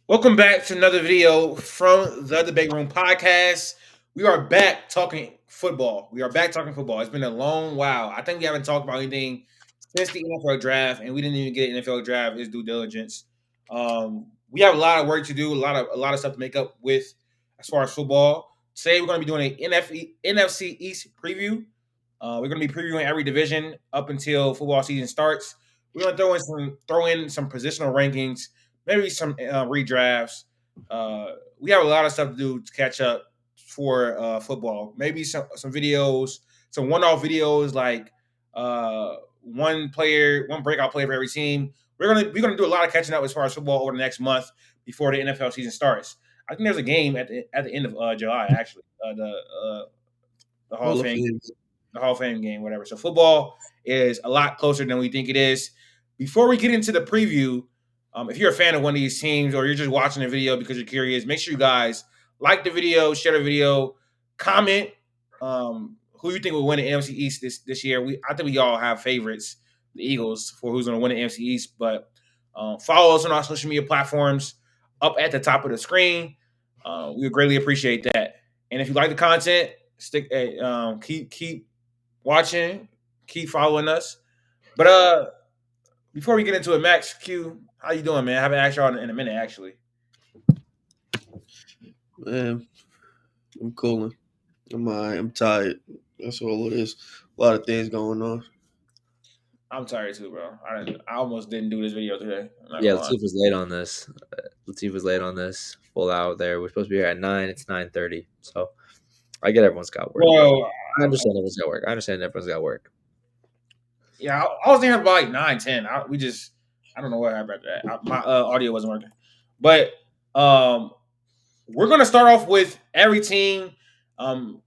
Welcome back to another video from the Debate Room podcast. We are back talking football. It's been a long while. I think we haven't talked about anything since the NFL draft, and we didn't even get an NFL draft. Is due diligence. We have a lot of work to do, a lot of stuff to make up with as far as football. Today we're going to be doing an NFC East preview. We're going to be previewing every division up until football season starts. We're going to throw in some positional rankings, maybe some redrafts. We have a lot of stuff to do to catch up for football. Maybe some videos, some one-off videos like one breakout player for every team. We're gonna do a lot of catching up as far as football over the next month before the NFL season starts. I think there's a game at the end of July actually. The Hall of Hall of Fame Fame. the Hall of Fame game, whatever. So football is a lot closer than we think it is. Before we get into the preview, if you're a fan of one of these teams or you're just watching the video because you're curious, make sure you guys like the video, share the video, comment who you think will win the NFC East this year. I think we all have favorites, the Eagles, for who's going to win the NFC East. But follow us on our social media platforms up at the top of the screen. We would greatly appreciate that. And if you like the content, keep watching, keep following us. But before we get into it, Max Q, how you doing, man? I haven't asked y'all in a minute, actually. Man, I'm cooling. I'm tired. That's all it is. A lot of things going on. I'm tired too, bro. I almost didn't do this video today. I'm not Yeah, gonna lie. Latif was late on this. Latif was late on this. Full out there. We're supposed to be here at 9. It's 9:30. So I get everyone's got work. Bro, I understand everyone's got work. I understand everyone's got work. yeah, I was there about like 9:10. I don't know what happened after that. My audio wasn't working. But we're gonna start off with every team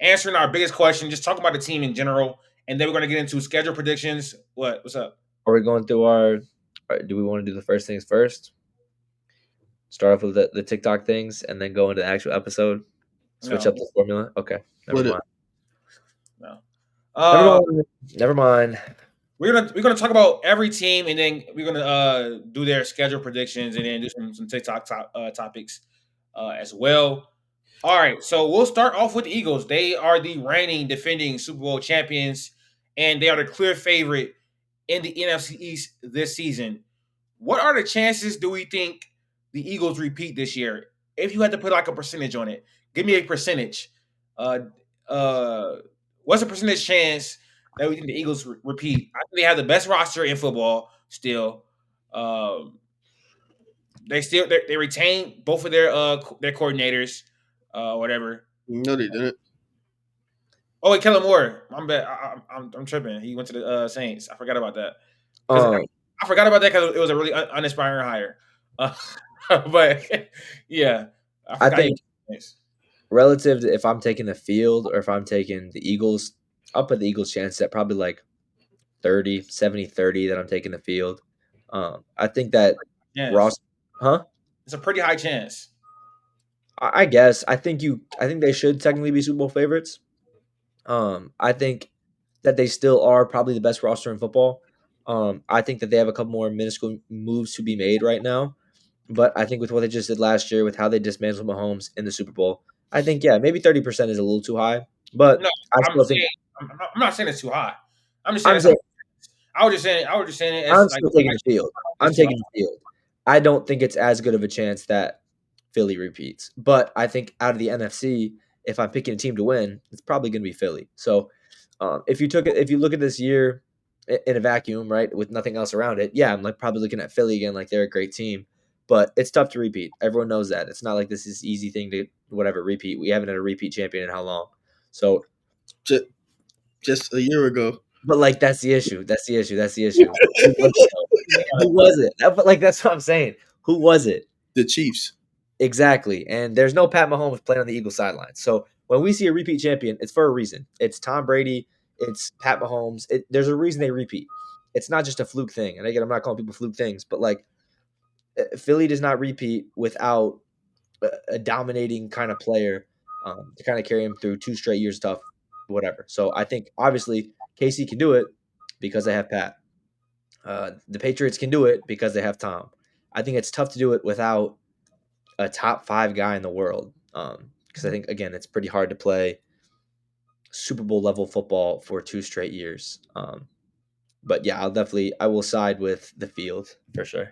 answering our biggest question, just talking about the team in general, and then we're gonna get into schedule predictions. What's up? Are we going through do we want to do the first things first? Start off with the TikTok things and then go into the actual episode? Switch No. up the formula? Okay. Never Split it. mind. No. Never mind. We're gonna talk about every team, and then we're gonna do their schedule predictions, and then do some TikTok topics as well. All right, so we'll start off with the Eagles. They are the reigning, defending Super Bowl champions, and they are the clear favorite in the NFC East this season. What are the chances do we think the Eagles repeat this year? If you had to put like a percentage on it, give me a percentage. Uh, what's the percentage chance that we think the Eagles repeat? I think they have the best roster in football still. They retain both of their coordinators, whatever. No, they didn't. Oh, wait, Kellen Moore. I'm bad. I'm tripping. He went to the Saints. I forgot about that. I forgot about that because it was a really uninspiring hire. But yeah, I think relative to if I'm taking the field or if I'm taking the Eagles, I'll put the Eagles' chance at probably like 70-30 that I'm taking the field. I think that Ross, it's a pretty high chance. I guess. I think they should technically be Super Bowl favorites. I think that they still are probably the best roster in football. I think that they have a couple more minuscule moves to be made right now. But I think with what they just did last year, with how they dismantled Mahomes in the Super Bowl, I think, maybe 30% is a little too high. But no, I'm not saying it's too high. I'm just saying I was just saying it as I'm still taking the field. I'm taking the field. I don't think it's as good of a chance that Philly repeats. But I think out of the NFC, if I'm picking a team to win, it's probably going to be Philly. So if you look at this year in a vacuum, right, with nothing else around it, I'm like probably looking at Philly again, like they're a great team. But it's tough to repeat. Everyone knows that. It's not like this is easy thing to repeat. We haven't had a repeat champion in how long? So just a year ago. But like that's the issue. Who was it? But like that's what I'm saying. Who was it? The Chiefs. Exactly. And there's no Pat Mahomes playing on the Eagles sidelines. So when we see a repeat champion, it's for a reason. It's Tom Brady. It's Pat Mahomes. There's a reason they repeat. It's not just a fluke thing. And again, I'm not calling people fluke things, but like Philly does not repeat without a dominating kind of player to kind of carry him through 2 straight years tough, whatever. So I think obviously KC can do it because they have Pat. The Patriots can do it because they have Tom. I think it's tough to do it without a top 5 guy in the world. Because I think again, it's pretty hard to play Super Bowl level football for 2 straight years. But yeah, I will side with the field for sure.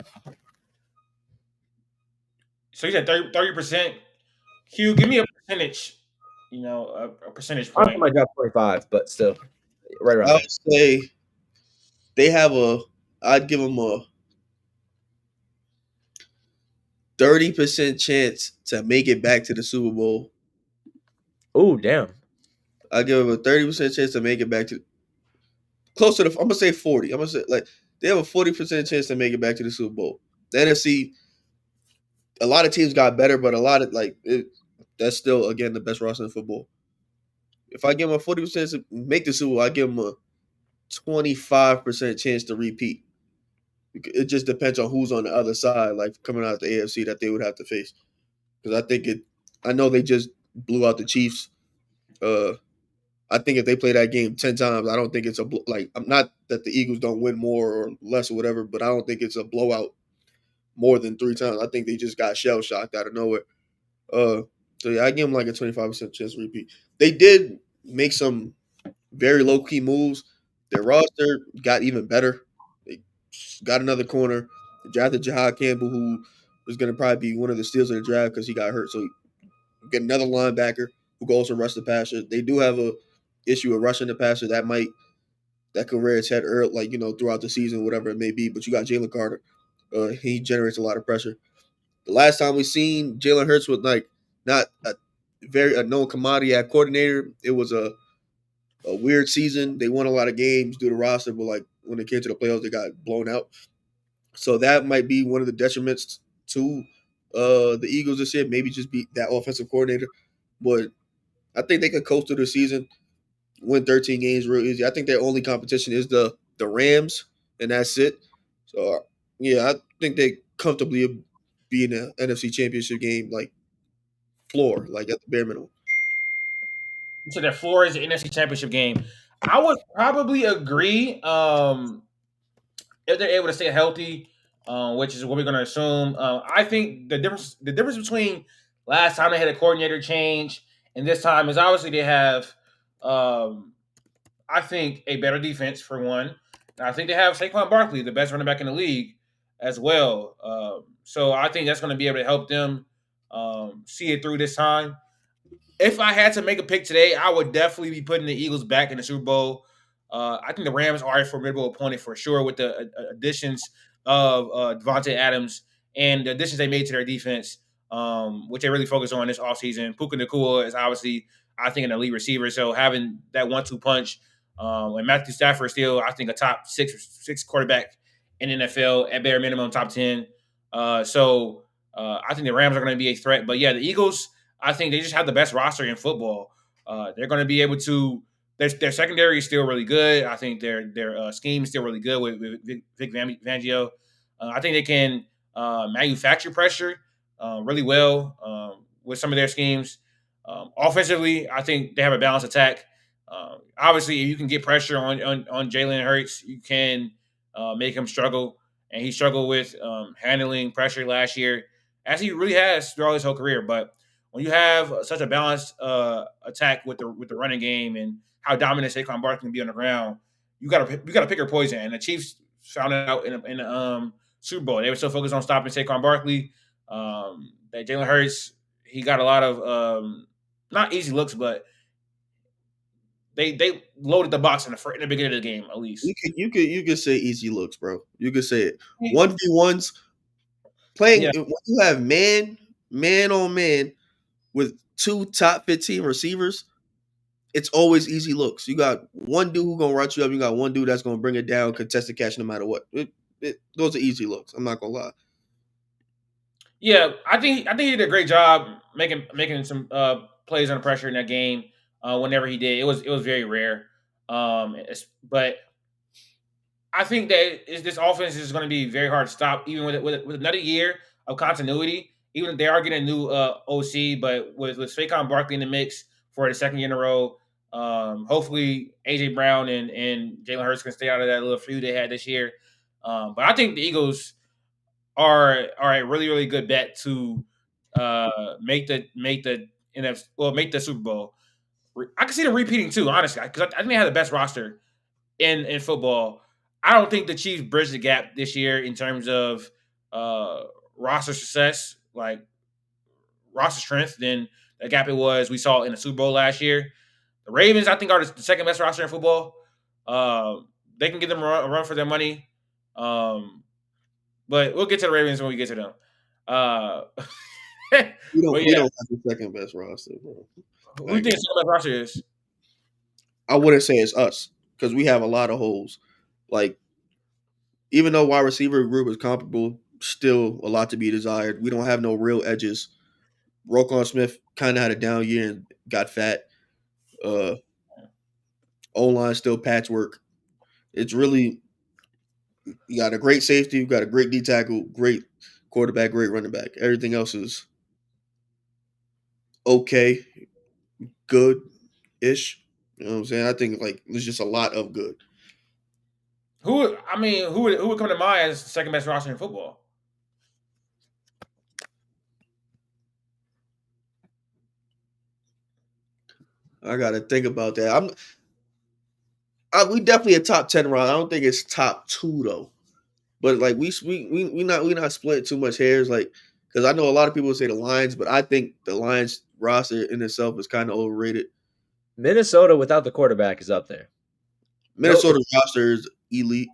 So you said 30%. Q, give me a percentage. A percentage Honestly, point. my job 25, but still right around I there. would say they have I'd give them a 30% chance to make it back to the Super Bowl. Oh, damn. I give them a 30% chance to make it back to close to the. I'm gonna say 40. I'm gonna say like they have a 40% chance to make it back to the Super Bowl. The NFC, a lot of teams got better, but a lot of that's still again the best roster in football. If I give them a 40% to make the Super Bowl, I give them a 25% chance to repeat. It just depends on who's on the other side, like coming out of the AFC that they would have to face. Because I know they just blew out the Chiefs. Uh, I think if they play that game 10 times, I don't think it's I'm not that the Eagles don't win more or less or whatever, but I don't think it's a blowout more than 3 times. I think they just got shell shocked out of nowhere. Uh, so yeah, I give them like a 25% chance to repeat. They did make some very low key moves. Their roster got even better. They got another corner. They drafted Jahad Campbell, who was going to probably be one of the steals of the draft because he got hurt. So get another linebacker who can also rush the passer. They do have a issue of rushing the passer that could rear its head early, throughout the season, whatever it may be. But you got Jalen Carter. He generates a lot of pressure. The last time we seen Jalen Hurts with not a known commodity at coordinator, it was a weird season. They won a lot of games due to roster, but when they came to the playoffs, they got blown out. So that might be one of the detriments to the Eagles this year. Maybe just be that offensive coordinator, but I think they could coast through the season, win 13 games real easy. I think their only competition is the Rams, and that's it. So yeah, I think they comfortably be in the NFC Championship game, floor, at the bare minimum. So their floor is the NFC Championship game. I would probably agree. If they're able to stay healthy, which is what we're going to assume. I think the difference between last time they had a coordinator change and this time is obviously they have, um, I think, a better defense for one. And I think they have Saquon Barkley, the best running back in the league, as well. So I think that's going to be able to help them see it through this time. If I had to make a pick today, I would definitely be putting the Eagles back in the Super Bowl. I think the Rams are a formidable opponent for sure with the additions of Devontae Adams and the additions they made to their defense, which they really focus on this offseason. Puka Nacua is obviously, I think, an elite receiver. So having that 1-2 punch, and Matthew Stafford is still, I think, a top six quarterback in the NFL, at bare minimum, top 10. I think the Rams are going to be a threat. But yeah, the Eagles, I think they just have the best roster in football. They're going to be able to. Their secondary is still really good. I think their scheme is still really good with Vic Fangio. I think they can manufacture pressure really well with some of their schemes. Offensively, I think they have a balanced attack. Obviously, if you can get pressure on Jalen Hurts, you can make him struggle. And he struggled with handling pressure last year, as he really has throughout his whole career. But when you have such a balanced attack with the running game and how dominant Saquon Barkley can be on the ground, you gotta pick your poison. And the Chiefs found it out in the Super Bowl. They were so focused on stopping Saquon Barkley that Jalen Hurts, he got a lot of not easy looks, but they loaded the box in the beginning of the game at least. You could say easy looks, bro. You could say it. 1v1s playing Yeah, when you have man on man with 2 top 15 receivers. It's always easy looks. You got one dude who gonna rush you up. You got one dude that's gonna bring it down, contested catch no matter what. Those are easy looks. I'm not gonna lie. yeah. I think he did a great job making some plays under pressure in that game. Whenever he did, it was very rare. But I think that this offense is going to be very hard to stop, even with another year of continuity. Even if they are getting a new OC, but with Saquon Barkley in the mix for the second year in a row, hopefully AJ Brown and Jalen Hurts can stay out of that little feud they had this year. But I think the Eagles are a really really good bet to make the NFC, well, make the Super Bowl. I can see them repeating too, honestly, because I think they have the best roster in football. I don't think the Chiefs bridge the gap this year in terms of uh, roster success, like roster strength, than the gap it was we saw in the Super Bowl last year. The Ravens, I think, are the second best roster in football. They can give them a run for their money. But we'll get to the Ravens when we get to them. Uh, We but yeah, don't have the second best roster, bro. who do you Like, think the second best roster is? I wouldn't say it's us because we have a lot of holes. Like, even though wide receiver group is comparable, still a lot to be desired. We don't have no real edges. Roquan Smith kind of had a down year and got fat. Uh, O line still patchwork. It's really, you got a great safety, you got a great D tackle, great quarterback, great running back. Everything else is okay, good ish. You know what I'm saying? I think like there's just a lot of good. Who would come to mind as the second best roster in football? I gotta think about that. We definitely a top 10 round. I don't think it's top 2 though. But like we not splitting too much hairs, like because I know a lot of people say the Lions, but I think the Lions roster in itself is kind of overrated. Minnesota without the quarterback is up there. Minnesota's roster is elite.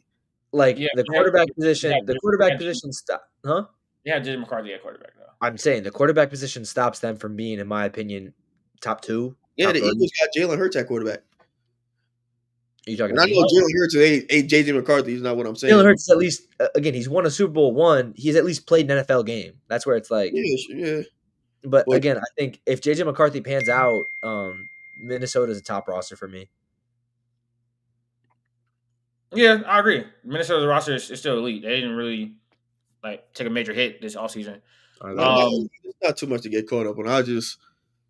Like Yeah, the they have, quarterback they have, position, stop. Huh? they have Jayden McCarthy at quarterback though. I'm saying the quarterback position stops them from being, in my opinion, top 2, Yeah, top the 3. Eagles got Jalen Hurts at quarterback. Are you talking And to I me? know Jalen Hurts ain't JJ McCarthy. He's not what I'm Jalen saying. Hurts is at least again. He's won a Super Bowl one. He's at least played an NFL game. That's where it's like. Yeah, yeah. But But again, I think if JJ McCarthy pans out, Minnesota's a top roster for me. Yeah, I agree. Minnesota's roster is still elite. They didn't really like take a major hit this offseason. it's not too much to get caught up on.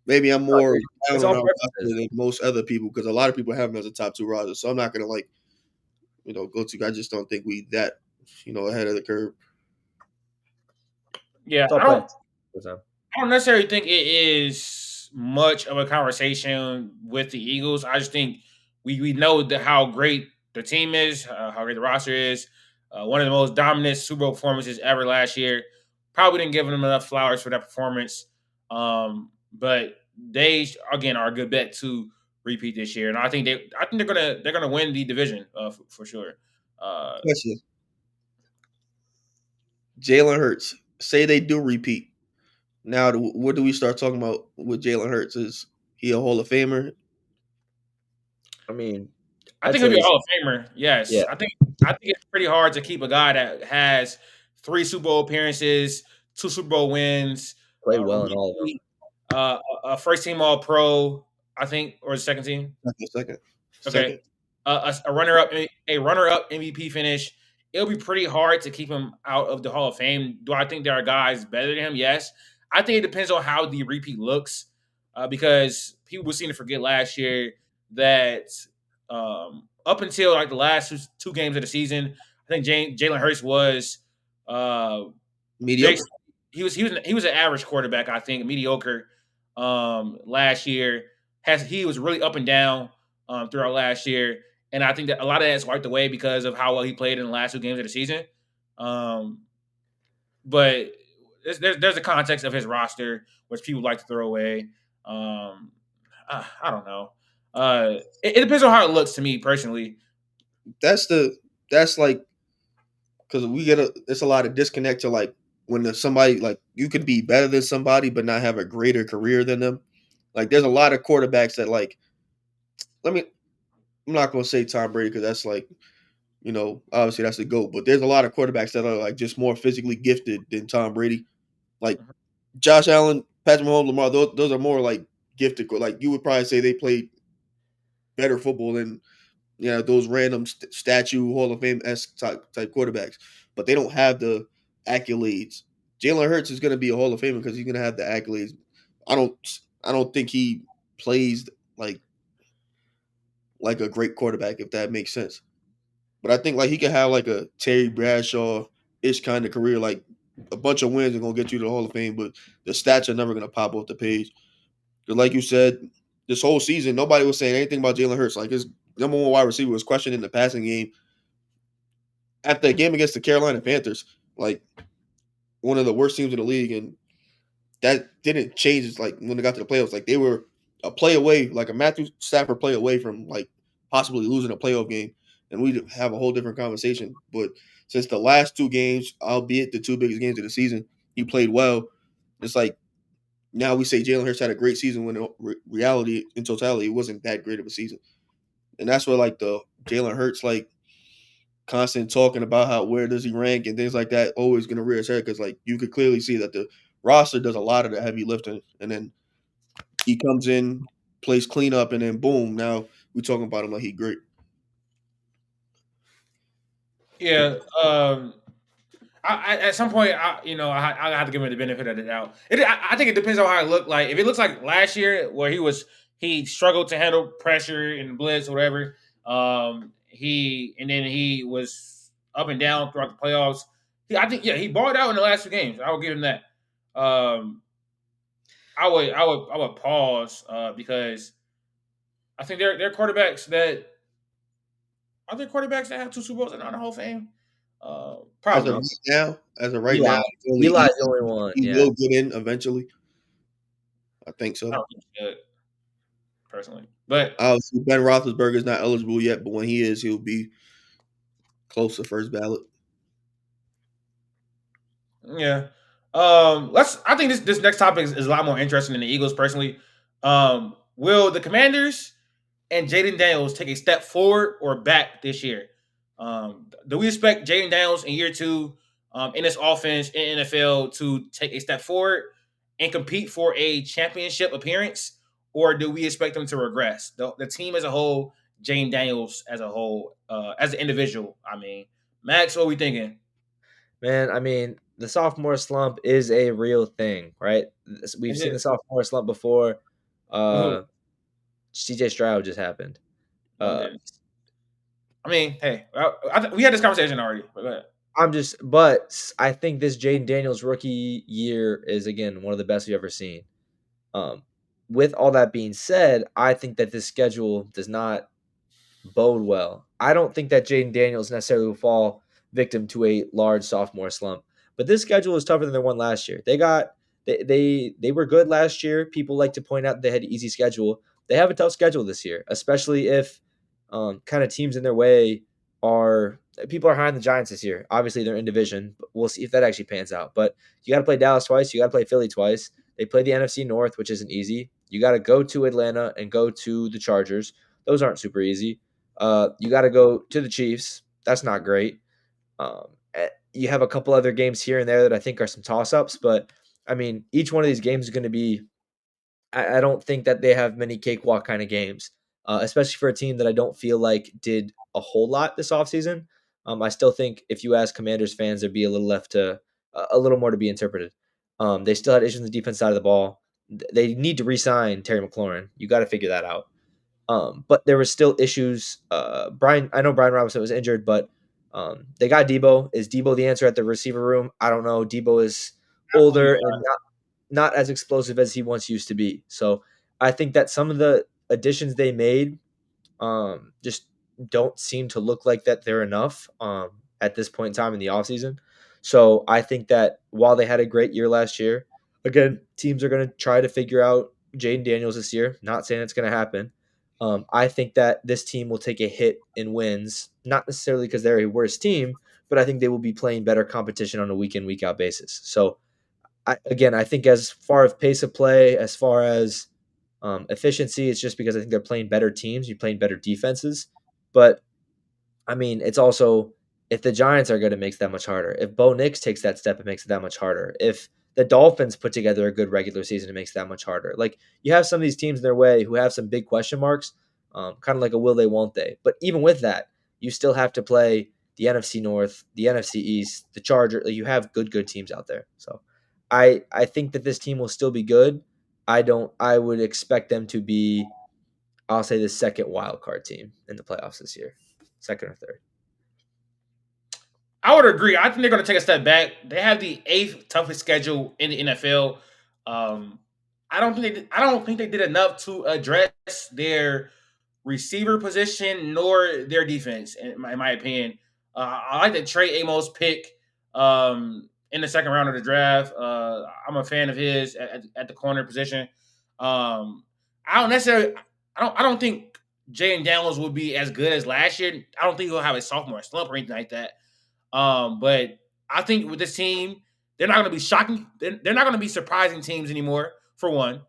Maybe I'm I more agree. down It's on all our roster preferences. than most other people because a lot of people have them as a top 2 roster. So I'm not gonna like go to. I just don't think we that ahead of the curve. Yeah, It's all preferences. I don't necessarily think it is much of a conversation with the Eagles. I just think we know how great the team is, how great the roster is. One of the most dominant Super Bowl performances ever last year. Probably didn't give them enough flowers for that performance, but they again are a good bet to repeat this year, and I think they're gonna win the division for sure. Uh, Question: Jalen Hurts. Say they do repeat. Now, what do we start talking about with Jalen Hurts? Is he a Hall of Famer? I mean, I I'd think say he'll be a this. Hall of Famer. Yeah, Yes, I think it's pretty hard to keep a guy that has 3 Super Bowl appearances, 2 Super Bowl wins, played well in all of them. repeat, a first team All Pro, I think, or the second team. Second, Okay, second. a runner up MVP finish. It'll be pretty hard to keep him out of the Hall of Fame. Do I think there are guys better than him? Yes. I think it depends on how the repeat looks, because people seem to forget last year that up until like the last two games of the season, I think Jalen Hurts was uh, Mediocre. basically he was an average quarterback. I think mediocre last year. He was really up and down throughout last year, and I think that a lot of that's wiped away because of how well he played in the last 2 games of the season. Um, but there's a context of his roster which people like to throw away. I don't know. It depends on how it looks to me personally. That's like because it's a lot of disconnect to like when there's somebody like you could be better than somebody but not have a greater career than them. Like there's a lot of quarterbacks that like I'm not gonna say Tom Brady because that's like obviously that's the GOAT, but there's a lot of quarterbacks that are like just more physically gifted than Tom Brady. Like Josh Allen, Patrick Mahomes, Lamar, those are more like gifted. Like you would probably say they played better football than those random statue Hall of Fame esque type quarterbacks, but they don't have the accolades. Jalen Hurts is going to be a Hall of Famer because he's going to have the accolades. I don't I don't think he plays like a great quarterback if that makes sense. But I think like he could have like a Terry Bradshaw ish kind of career, like a bunch of wins are gonna get you to the Hall of Fame, but the stats are never gonna pop off the page. Because, like you said, this whole season, nobody was saying anything about Jalen Hurts. Like his number one wide receiver was questioned in the passing game at the game against the Carolina Panthers, like one of the worst teams in the league, and that didn't change. It's like when they got to the playoffs, like they were a play away, like a Matthew Stafford play away from like possibly losing a playoff game, and we'd have a whole different conversation. But since the last two games, albeit the two biggest games of the season, he played well. It's like now we say Jalen Hurts had a great season when in reality, in totality, it wasn't that great of a season. And that's where like the Jalen Hurts like constant talking about how where does he rank and things like that always going to rear his head because like you could clearly see that the roster does a lot of the heavy lifting, and then he comes in, plays cleanup, and then boom, now we talking about him like he great. Yeah. At some point, I have to give him the benefit of the doubt. I think it depends on how it looked. Like if it looks like last year where he struggled to handle pressure and blitz or whatever. He was up and down throughout the playoffs. I think he balled out in the last two games. I will give him that. Um, I would pause because I think they're quarterbacks that are there quarterbacks that have two Super Bowls and not a Hall of Fame. As of Probably. right now, Eli. only Eli's the only one. he Yeah. will get in eventually. I think I so. don't think he should, personally. But Obviously, Ben Roethlisberger is not eligible yet, but when he is, he'll be close to first ballot. yeah. I think this next topic is a lot more interesting than the Eagles personally. Will the Commanders and Jayden Daniels take a step forward or back this year? Do we expect Jayden Daniels in year two in this offense in NFL to take a step forward and compete for a championship appearance, or do we expect them to regress? The team as a whole, Jayden Daniels as a whole, as an individual. I mean, Max, what are we thinking? Man, I mean, the sophomore slump is a real thing, right? We've Is seen it? the sophomore slump before. With who? CJ Stroud just happened. No, it Uh, didn't. I mean, hey, we had this conversation already. But go ahead. but I think this Jaden Daniels rookie year is again one of the best we've ever seen. Um, with all that being said, I think that this schedule does not bode well. I don't think that Jaden Daniels necessarily will fall victim to a large sophomore slump. But this schedule is tougher than their one last year. They were good last year. People like to point out they had an easy schedule. They have a tough schedule this year, especially if kind of teams in their way are people are high on the Giants this year. Obviously, they're in division. But we'll see if that actually pans out. But you got to play Dallas twice. You got to play Philly twice. They play the NFC North, which isn't easy. You got to go to Atlanta and go to the Chargers. Those aren't super easy. You got to go to the Chiefs. That's not great. You have a couple other games here and there that I think are some toss ups, but I mean, each one of these games is going to be. I don't think that they have many cakewalk kind of games, especially for a team that I don't feel like did a whole lot this offseason. I still think if you ask Commanders fans, there'd be a little more to be interpreted. They still had issues on the defense side of the ball. They need to re-sign Terry McLaurin. You got to figure that out. But there was still issues. I know Brian Robinson was injured, but they got Debo. Is Debo the answer at the receiver room? I don't know. Debo is older Absolutely and not as explosive as he once used to be. So I think that some of the additions they made just don't seem to look like that they're enough at this point in time in the offseason. So I think that while they had a great year last year, again, teams are going to try to figure out Jaden Daniels this year. Not saying it's going to happen. I think that this team will take a hit in wins, not necessarily because they're a worse team, but I think they will be playing better competition on a week in, week out basis. So I think as far as pace of play, as far as efficiency, it's just because I think they're playing better teams, you're playing better defenses. But I mean, it's also if the Giants are good, it makes that much harder. If Bo Nix takes that step, it makes it that much harder. If the Dolphins put together a good regular season, it makes it that much harder. Like you have some of these teams in their way who have some big question marks, kind of like a will they, won't they. But even with that, you still have to play the NFC North, the NFC East, the Chargers. Like, you have good teams out there. So I think that this team will still be good. I would expect them to be, I'll say, the second wild card team in the playoffs this year, second or third. I would agree. I think they're going to take a step back. They have the eighth toughest schedule in the NFL. Um, I don't think they did enough to address their receiver position nor their defense. In my opinion, I like the Trey Amos pick in the second round of the draft. I'm a fan of his at the corner position. I don't necessarily. I don't think Jayden Daniels will be as good as last year. I don't think he'll have a sophomore slump or anything like that. But I think with this team, they're not going to be shocking. They're not going to be surprising teams anymore. For one,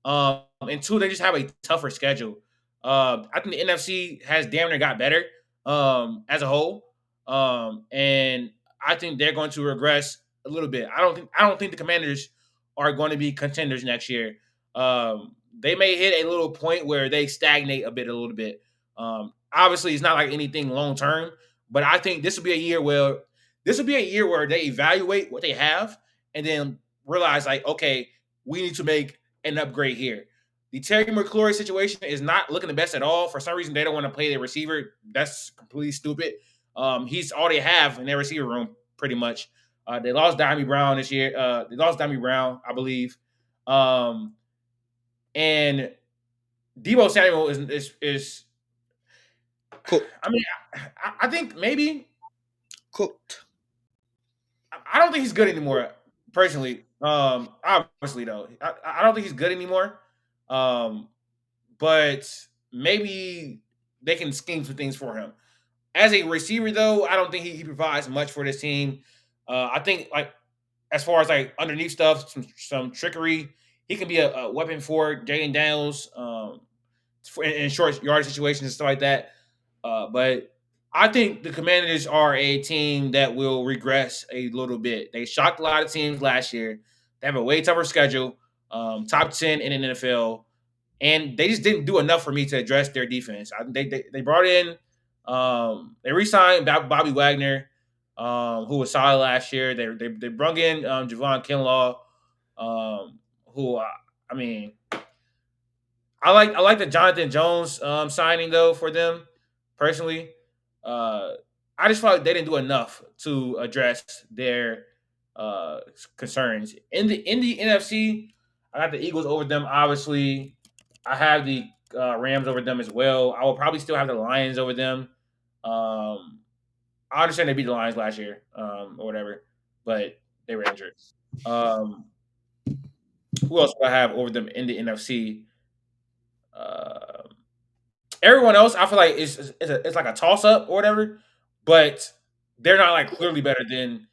and two, they just have a tougher schedule. I think the NFC has damn near got better as a whole, and I think they're going to regress a little bit. I don't think the Commanders are going to be contenders next year. They may hit a little point where they stagnate a little bit. Obviously, it's not like anything long term, but I think this will be a year where they evaluate what they have and then realize like, okay, we need to make an upgrade here. The Terry McLaurin situation is not looking the best at all. For some reason, they don't want to play their receiver. That's completely stupid. He's all they have in their receiver room, pretty much. They lost Dimey Brown this year. They lost Dimey Brown, I believe. And Debo Samuel is Cooked. I mean, I think maybe Cooked. I don't think he's good anymore, personally. Obviously though, I don't think he's good anymore. But maybe they can scheme some things for him. As a receiver, though, I don't think he provides much for this team. I think like as far as like underneath stuff, some trickery, he can be a weapon for Jayden Daniels in short yardage situations and stuff like that. But I think the Commanders are a team that will regress a little bit. They shocked a lot of teams last year. They have a way tougher schedule, top 10 in the NFL, and they just didn't do enough for me to address their defense. They brought in, they re-signed Bobby Wagner, who was solid last year. They brought in Javon Kinlaw, who I mean, I like the Jonathan Jones signing though for them personally. Uh, I just felt like they didn't do enough to address their concerns in the NFC. I got the Eagles over them. Obviously, I have the Rams over them as well. I will probably still have the Lions over them. I understand they beat the Lions last year or whatever, but they were injured. Um, who else do I have over them in the NFC? Uh, Everyone else, I feel like it's like a toss up or whatever, but they're not like clearly better than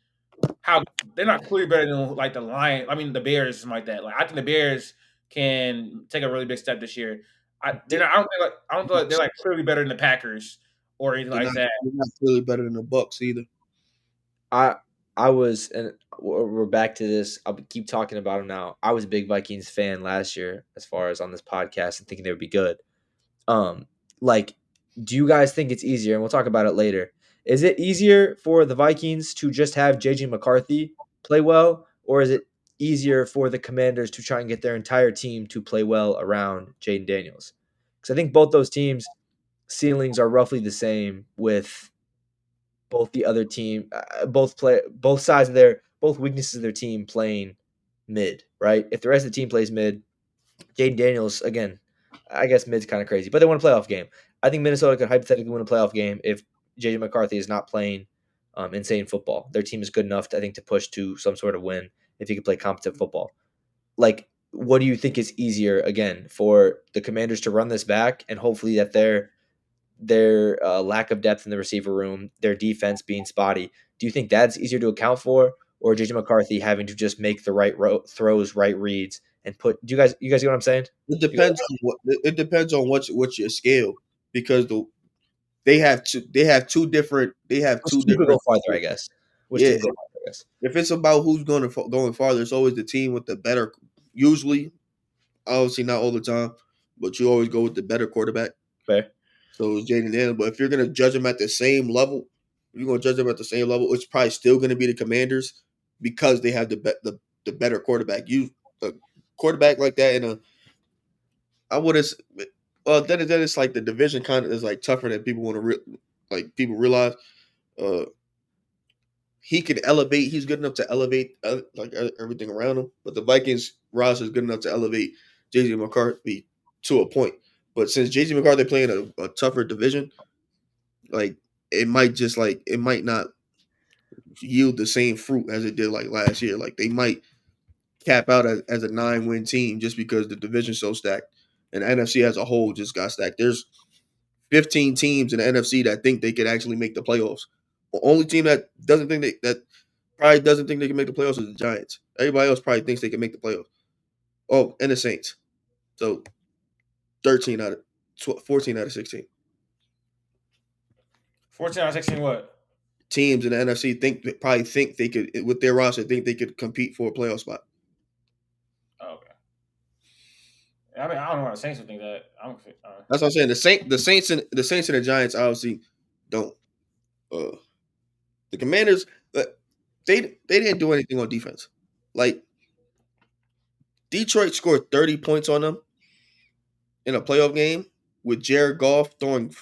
how they're not clearly better than like the Lions. I mean, the Bears, something like that. Like I think the Bears can take a really big step this year. I don't feel like they're like clearly better than the Packers or anything like that. They're not really better than the Bucks either. I was, and we're back to this. I'll keep talking about them now. I was a big Vikings fan last year, as far as on this podcast, and thinking they would be good. Like, do you guys think it's easier? And we'll talk about it later. Is it easier for the Vikings to just have JJ McCarthy play well, or is it easier for the Commanders to try and get their entire team to play well around Jayden Daniels? Because I think both those teams' ceilings are roughly the same, with both the other team, both sides of both weaknesses of their team playing mid, right? If the rest of the team plays mid, Jayden Daniels, again, I guess mid's kind of crazy, but they won a playoff game. I think Minnesota could hypothetically win a playoff game if JJ McCarthy is not playing insane football. Their team is good enough, I think, to push to some sort of win if he could play competent football. Like, what do you think is easier, again, for the Commanders to run this back and hopefully that their lack of depth in the receiver room, their defense being spotty, do you think that's easier to account for, or JJ McCarthy having to just make the right throws, right reads, and put? You guys get what I'm saying? It depends on what's your scale, because they have two different Which team could go farther, I guess. Which yeah. team could go farther, I guess. If it's about who's going farther, it's always the team with the better. Usually, obviously not all the time, but you always go with the better quarterback. Fair. So it's Jayden Daniels. But if you're gonna judge them at the same level, it's probably still gonna be the Commanders, because they have the better quarterback. A quarterback like that in a, I would have. Well, then it's like the division kind of is like tougher than people want to people realize. he could elevate. He's good enough to elevate everything around him. But the Vikings roster is good enough to elevate JJ McCarthy to a point. But since JJ McCarthy playing a tougher division, like it might not yield the same fruit as it did like last year. Like they might cap out as a 9-win team just because the division's so stacked, and the NFC as a whole just got stacked. There's 15 teams in the NFC that think they could actually make the playoffs. The only team that probably doesn't think they can make the playoffs is the Giants. Everybody else probably thinks they can make the playoffs. Oh, and the Saints. So 14 out of 16 14 out of 16 what? teams in the NFC probably think they could, with their roster, think they could compete for a playoff spot. Oh, okay. I mean, I don't know why the Saints would think that. That's what I'm saying. The Saints and the Giants obviously don't. The Commanders, they didn't do anything on defense. Like Detroit scored 30 points on them in a playoff game with Jared Goff throwing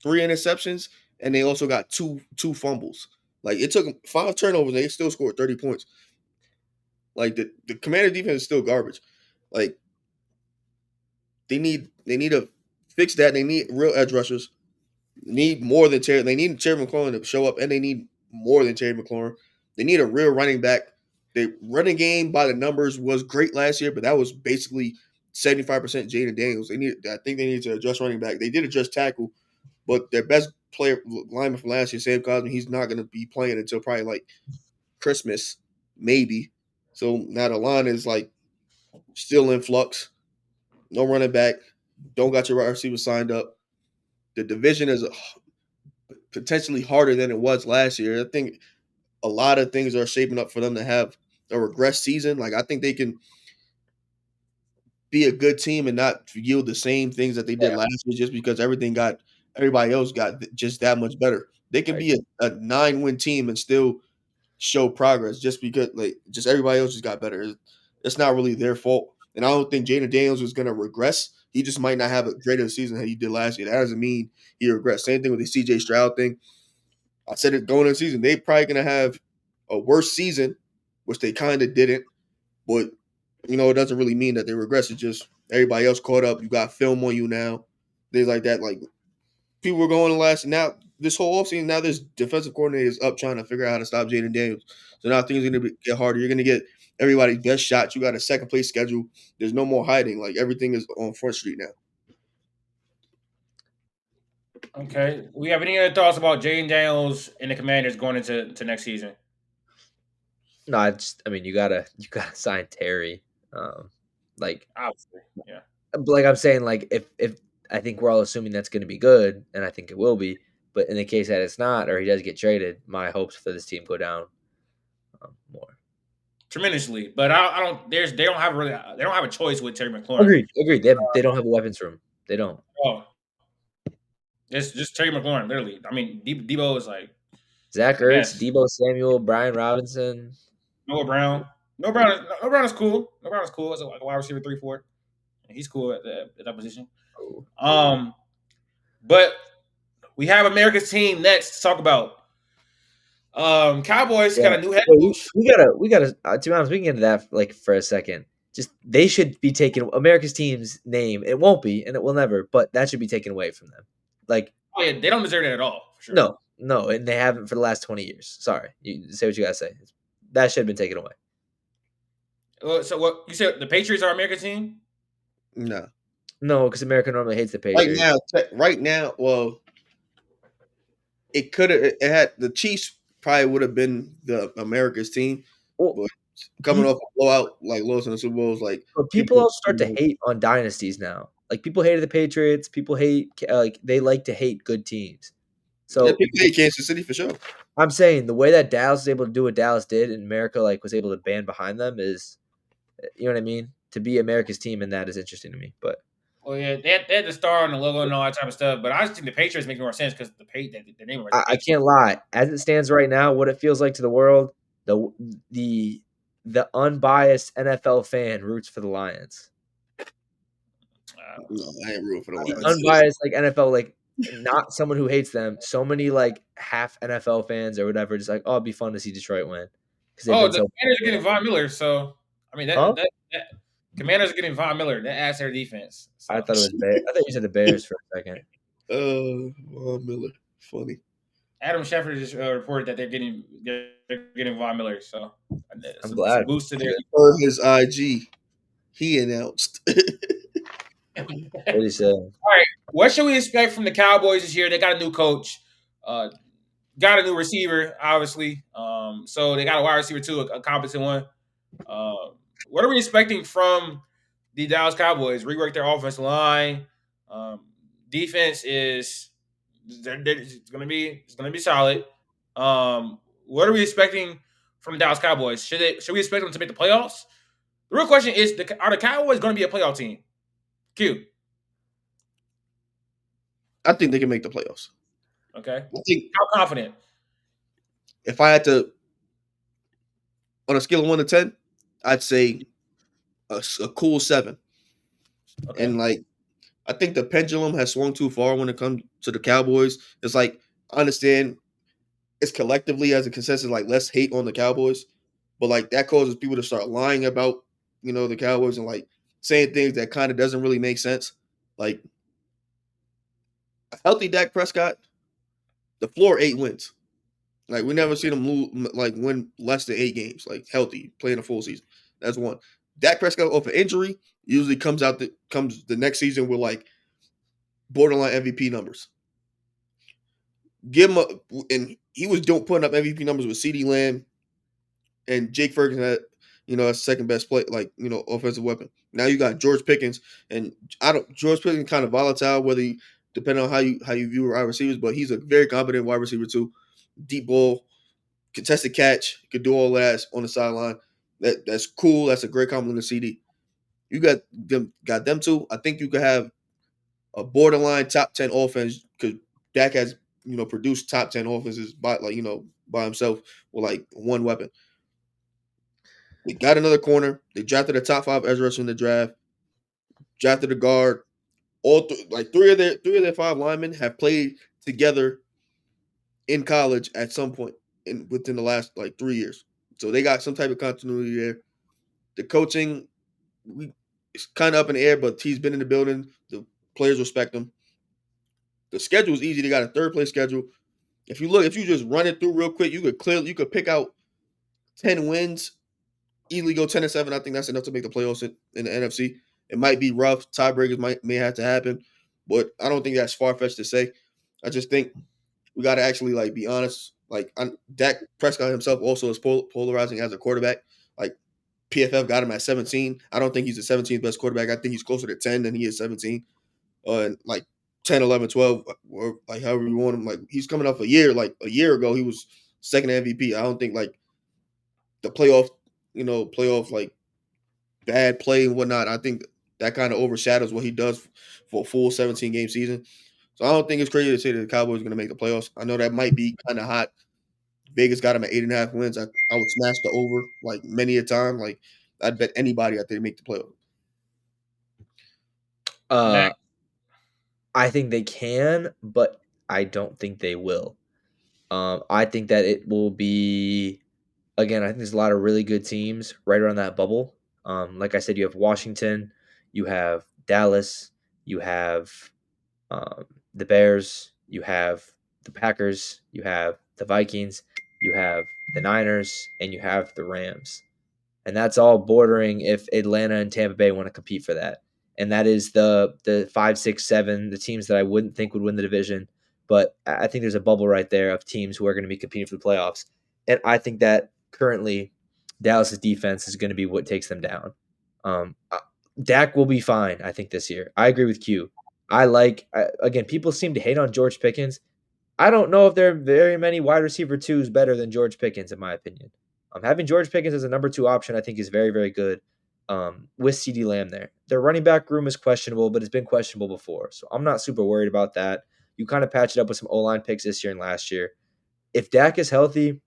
3 interceptions, and they also got two fumbles. Like it took them 5 turnovers, and they still scored 30 points. Like the Commander defense is still garbage. Like they need to fix that. They need real edge rushers. Need more than Terry. They need Terry McLaurin to show up, and they need more than Terry McLaurin. They need a real running back. The running game by the numbers was great last year, but that was basically 75% Jayden Daniels. I think they need to adjust running back. They did adjust tackle, but their best player lineman from last year, Sam Cosmi, he's not going to be playing until probably like Christmas, maybe. So now the line is like still in flux. No running back. Don't got your wide receiver signed up. The division is potentially harder than it was last year. I think a lot of things are shaping up for them to have a regress season. Like I think they can be a good team and not yield the same things that they did last year just because everybody else got just that much better. They can be a 9-win team and still show progress just because just everybody else just got better. It's not really their fault. And I don't think Jayden Daniels is going to regress. He just might not have a greater season than he did last year. That doesn't mean he regressed. Same thing with the CJ Stroud thing. I said it going into the season. They probably going to have a worse season, which they kind of didn't. But, it doesn't really mean that they regress. It's just everybody else caught up. You got film on you now. Things like that. Like, people were going now this whole offseason, now this defensive coordinator is up trying to figure out how to stop Jayden Daniels. So now things are going to get harder. You're going to get everybody's best shot. You got a second place schedule. There's no more hiding. Like everything is on Front Street now. Okay. We have any other thoughts about Jayden Daniels and the Commanders going into next season? No, you gotta sign Terry. Obviously, yeah. Like I'm saying, like if I think we're all assuming that's going to be good, and I think it will be. But in the case that it's not, or he does get traded, my hopes for this team go down more tremendously. But I don't. They don't have a choice with Terry McLaurin. Agreed. They don't have a weapons room. They don't. Oh, it's just Terry McLaurin. Literally, I mean, Debo is like Zach Ertz, Debo Samuel, Brian Robinson, Noah Brown. Noah Brown is cool. Noah Brown is cool as a wide receiver 3-4. He's cool at that position. But we have America's team next to talk about. Cowboys got a new head coach. We gotta. To be honest, we can get into that for a second. Just they should be taking America's team's name. It won't be, and it will never. But that should be taken away from them. Oh yeah, they don't deserve it at all. For sure. No, and they haven't for the last 20 years. Sorry, you say what you gotta say. That should have been taken away. So what you said? The Patriots are America's team? No, because America normally hates the Patriots. Right now, well, it could have. It had the Chiefs probably would have been the America's team, but coming off a blowout like losing the Super Bowls, but people all start to hate on dynasties now. Like people hated the Patriots. People hate they like to hate good teams. So people hate Kansas City for sure. I'm saying the way that Dallas was able to do what Dallas did, and America was able to band behind them is, you know what I mean. To be America's team, and that is interesting to me. But yeah, they had the star on the logo and all that type of stuff. But I just think the Patriots make more sense because the name. I can't lie. As it stands right now, what it feels like to the world, the unbiased NFL fan roots for the Lions. No, I ain't rooting for the Lions. Unbiased NFL not someone who hates them. So many like half NFL fans or whatever, just like, oh, it'd be fun to see Detroit win because they've Oh, been the so. Commanders are getting Von Miller, so I mean Huh? that Commanders are getting Von Miller. That adds their defense. I So thought it was Bears. I thought you said the Bears for a second. Von Miller, funny. Adam Schefter just reported that they're getting Von Miller. So I'm it's a glad. boost to their. On his IG, he announced. What do you say? All right, what should we expect from the Cowboys this year? They got a new coach, uh, got a new receiver, obviously. So they got a wide receiver too, a competent one. What are we expecting from the Dallas Cowboys? Rework their offensive line. Um, Defense is it's gonna be solid. What are we expecting from the Dallas Cowboys? Should we expect them to make the playoffs? The real question is: are the Cowboys going to be a playoff team? Q. I think they can make the playoffs. Okay. I think How confident? if I had to, on a scale of 1 to 10, I'd say a cool 7. Okay. And like, I think the pendulum has swung too far when it comes to the Cowboys. It's like I understand it's collectively as a consensus, like let's hate on the Cowboys, but like that causes people to start lying about the Cowboys and like saying things that kind of doesn't really make sense. Like a healthy Dak Prescott, the floor 8 wins. Like we never seen him win less than 8 games, like healthy, playing a full season. That's one. Dak Prescott off an injury usually comes the next season with like borderline MVP numbers. Give him and he was putting up MVP numbers with CeeDee Lamb and Jake Ferguson had a second best play, like offensive weapon. Now you got George Pickens, and George Pickens kind of volatile, depending on how you view wide receivers, but he's a very competent wide receiver too. Deep ball, contested catch, could do all that on the sideline. That's cool. That's a great compliment to CD. You got them too. I think you could have a borderline top 10 offense because Dak has produced top 10 offenses by himself with like one weapon. They got another corner. They drafted a top 5 edge rusher in the draft. Drafted a guard. Three of their 5 linemen have played together in college at some point within the last like 3 years. So they got some type of continuity there. The coaching, it's kind of up in the air, but he's been in the building. The players respect him. The schedule is easy. They got a third place schedule. If you just run it through real quick, you could pick out 10 wins, easily go 10-7. I think that's enough to make the playoffs in the NFC. It might be rough. Tiebreakers may have to happen, but I don't think that's far fetched to say. I just think we got to actually like be honest. Like Dak Prescott himself also is polarizing as a quarterback. Like PFF got him at 17. I don't think he's the 17th best quarterback. I think he's closer to 10 than he is 17. And like 10, 11, 12, or like however you want him. Like he's coming off a year ago, he was second MVP. I don't think like the playoff like bad play and whatnot. I think that kind of overshadows what he does for a full 17 game season. So I don't think it's crazy to say that the Cowboys are going to make the playoffs. I know that might be kind of hot. Vegas got him at 8.5 wins. I would smash the over like many a time. Like I'd bet anybody that they make the playoffs. I think they can, but I don't think they will. I think that it will be, again, I think there's a lot of really good teams right around that bubble. Like I said, you have Washington, you have Dallas, you have the Bears, you have the Packers, you have the Vikings, you have the Niners, and you have the Rams. And that's all bordering if Atlanta and Tampa Bay want to compete for that. And that is the 5, 6, 7, the teams that I wouldn't think would win the division. But I think there's a bubble right there of teams who are going to be competing for the playoffs. And I think that currently Dallas' defense is going to be what takes them down. Dak will be fine, I think, this year. I agree with Q. Again, people seem to hate on George Pickens. I don't know if there are very many wide receiver twos better than George Pickens, in my opinion. Having George Pickens as a number 2 option, I think, is very, very good with CeeDee Lamb there. Their running back room is questionable, but it's been questionable before. So I'm not super worried about that. You kind of patch it up with some O-line picks this year and last year. If Dak is healthy,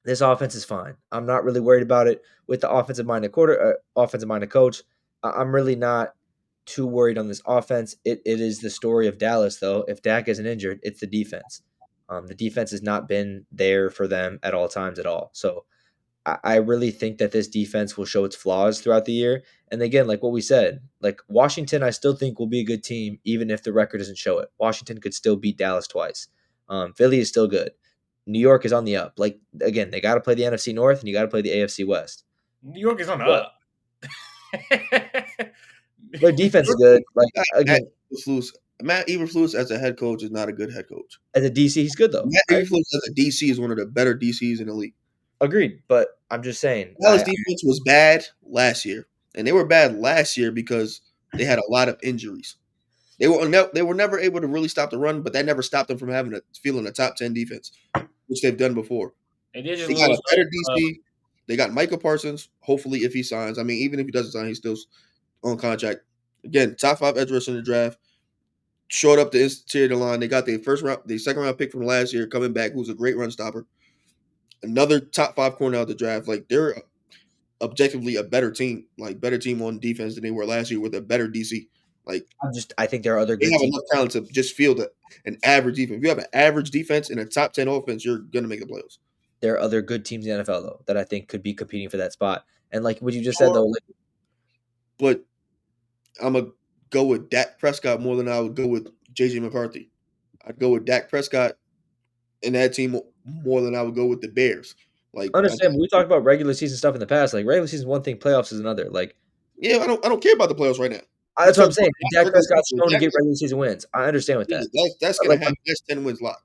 this offense is fine. I'm not really worried about it with the offensive-minded coach. I'm really not too worried on this offense. It is the story of Dallas, though. If Dak isn't injured, it's the defense. The defense has not been there for them at all times at all. So I really think that this defense will show its flaws throughout the year. And again, like what we said, like Washington, I still think will be a good team, even if the record doesn't show it. Washington could still beat Dallas twice. Philly is still good. New York is on the up. Like, again, they got to play the NFC North and you got to play the AFC West. New York is on the But up. their defense is good. Like, again, Matt Eberflus as a head coach is not a good head coach. as a DC, he's good, though. Matt Eberflus as a DC is one of the better DCs in the league. Agreed. But I'm just saying. Dallas defense was bad last year. And they were bad last year because they had a lot of injuries. They were never able to really stop the run, but that never stopped them from feeling a top 10 defense, which they've done before. They got a better DC. They got Micah Parsons, hopefully, if he signs. I mean, even if he doesn't sign, he's still on contract. Again, top 5 edge rusher in the draft. Showed up the interior line. They got their second round pick from last year coming back, who's a great run stopper. Another top 5 corner out the draft. Like, they're objectively a better team on defense than they were last year with a better DC. Like, I think there are other good they have teams. enough talent to just field an average defense. If you have an average defense and a top 10 offense, you're gonna make the playoffs. There are other good teams in the NFL though that I think could be competing for that spot. And like what you just said though, like, but I'm gonna go with Dak Prescott more than I would go with JJ McCarthy. I'd go with Dak Prescott and that team more than I would go with the Bears. Like, understand, we talked about regular season stuff in the past. Like regular season is one thing, playoffs is another. Like, yeah, I don't care about the playoffs right now. That's what I'm saying. Dak Prescott's shown to get regular season wins. I understand with that. That's gonna happen. That's 10 wins locked.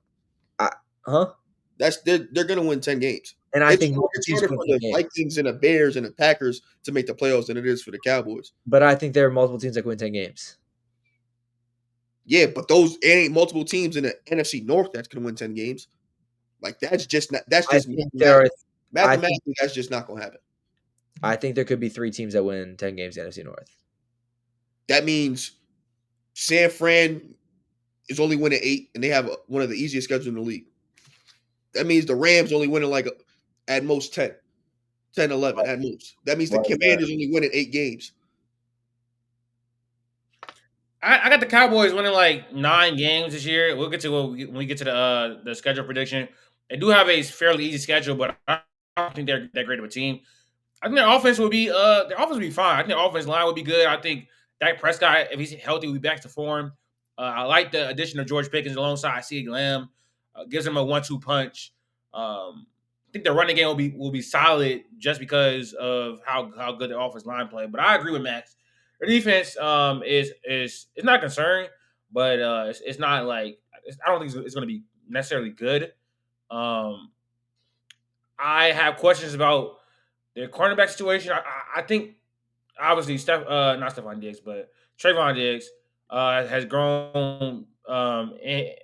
They're gonna win 10 games. And I think it's harder for the Vikings and the Bears and the Packers to make the playoffs than it is for the Cowboys. But I think there are multiple teams that can win 10 games. Yeah, but those ain't multiple teams in the NFC North that's gonna win 10 games. Like that's just mathematically that's just not gonna happen. I think there could be 3 teams that win 10 games in the NFC North. That means San Fran is only winning 8, and they have one of the easiest schedules in the league. That means the Rams only winning like at most 10, 11 at most. That means the Commanders only winning 8 games. I got the Cowboys winning like 9 games this year. We'll get to when we get to the schedule prediction. They do have a fairly easy schedule, but I don't think they're that great of a team. I think their offense will be fine. I think their offense line would be good. I think Dak Prescott, if he's healthy, will be back to form. I like the addition of George Pickens alongside CeeDee Lamb. Gives him a 1-2 punch. I think the running game will be solid just because of how good the offense line play. But I agree with Max. Their defense is not concerned, but it's not like I don't think it's going to be necessarily good. I have questions about their cornerback situation. I think obviously not Stephon Diggs, but Trayvon Diggs has grown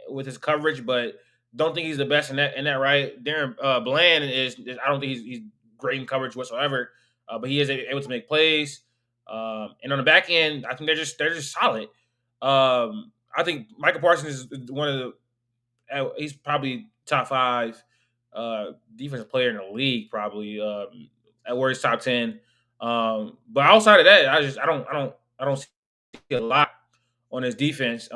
with his coverage, but don't think he's the best in that right. Darren Bland is I don't think he's great in coverage whatsoever, but he is able to make plays. And on the back end, I think they're just solid. I think Michael Parsons is one of he's probably top 5 defensive player in the league, probably at where he's top 10. But outside of that, I don't see a lot on his defense.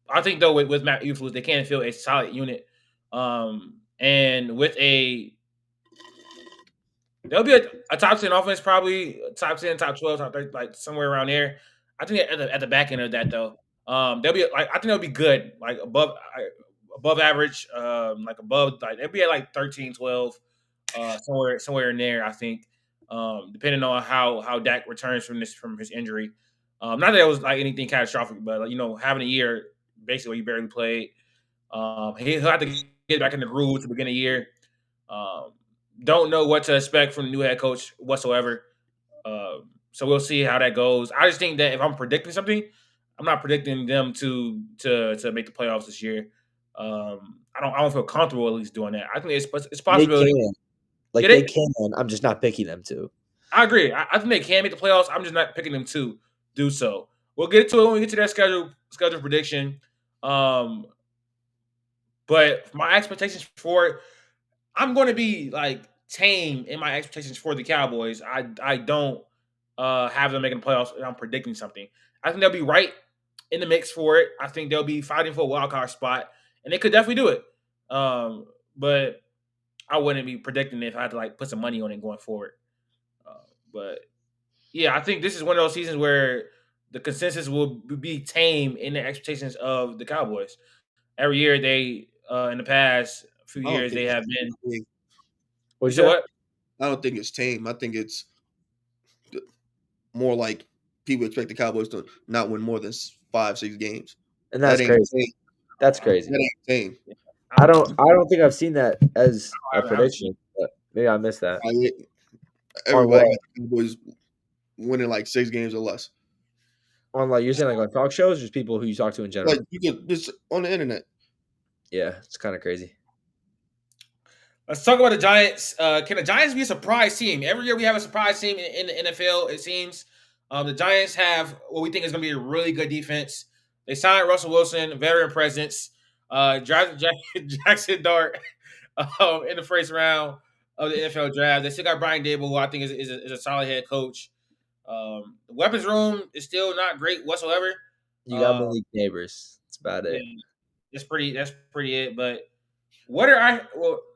I think though with Matt Eberflus, they can feel a solid unit, and with there'll be a top 10 offense, probably top 10, top 12, top 30, like somewhere around there. I think at the back end of that though, they'll be like I think they'll be good, like above average, like above like they'll be at like 13, 12, somewhere in there. I think, depending on how Dak returns from his injury. Not that it was like anything catastrophic, but like, having a year basically where he barely played. He'll have to get back in the groove to begin the year. Don't know what to expect from the new head coach whatsoever. So we'll see how that goes. I just think that if I'm predicting something, I'm not predicting them to make the playoffs this year. I don't feel comfortable at least doing that. I think it's possibility. They can. I'm just not picking them to. I agree. I think they can make the playoffs. I'm just not picking them to do so. We'll get to it when we get to that schedule prediction. But my expectations for it, I'm going to be like tame in my expectations for the Cowboys. I don't have them making the playoffs. And I'm predicting something. I think they'll be right in the mix for it. I think they'll be fighting for a wild card spot, and they could definitely do it. But I wouldn't be predicting it if I had to like put some money on it going forward. But yeah, I think this is one of those seasons where the consensus will be tame in the expectations of the Cowboys. Every year they, in the past few I don't years, think they it's have been. tame. You What'd said you say? what? I don't think it's tame. I think it's more like people expect the Cowboys to not win more than 5, 6 games. And That that's ain't crazy. tame. That's I don't, crazy. That ain't tame. I don't, I don't think I've seen that as a I haven't seen. prediction, but maybe I missed that. On Everybody what? got the Cowboys winning like 6 games or less. On like you're saying like on talk shows, or just people who you talk to in Like general. you could just on the internet. Yeah, it's kind of crazy. Let's talk about the Giants. Can the Giants be a surprise team? Every year we have a surprise team in the NFL. It seems the Giants have what we think is going to be a really good defense. They signed Russell Wilson, veteran presence. Drafted Jackson Dart in the first round of the NFL draft. They still got Brian Dable, who I think is a solid head coach. The weapons room is still not great whatsoever. You got Uh, Malik Neighbors. That's about it. and that's pretty it. But what are our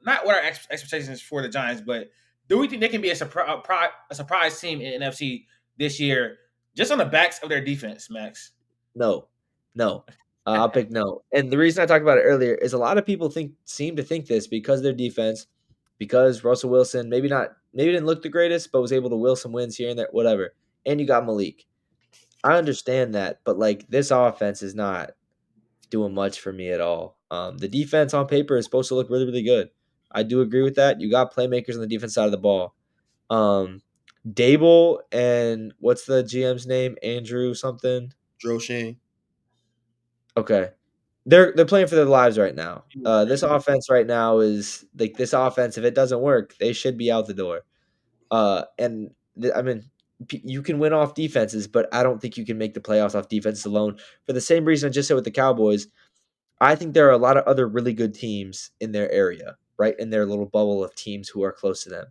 not what our expectations for the Giants, but do we think they can be a surprise team in NFC this year, just on the backs of their defense, Max? No, no. I'll pick no. And the reason I talked about it earlier is a lot of people seem to think this because their defense, because Russell Wilson maybe didn't look the greatest, but was able to will some wins here and there, whatever. And you got Malik. I understand that, but like this offense is not doing much for me at all. The defense on paper is supposed to look really, really good. I do agree with that. You got playmakers on the defense side of the ball. Dable and what's the GM's name? Andrew something. Joe Shane. Okay. They're playing for their lives right now. This offense right now is like this offense. If it doesn't work, they should be out the door. I mean, you can win off defenses, but I don't think you can make the playoffs off defenses alone. For the same reason I just said with the Cowboys, I think there are a lot of other really good teams in their area, right in their little bubble of teams who are close to them.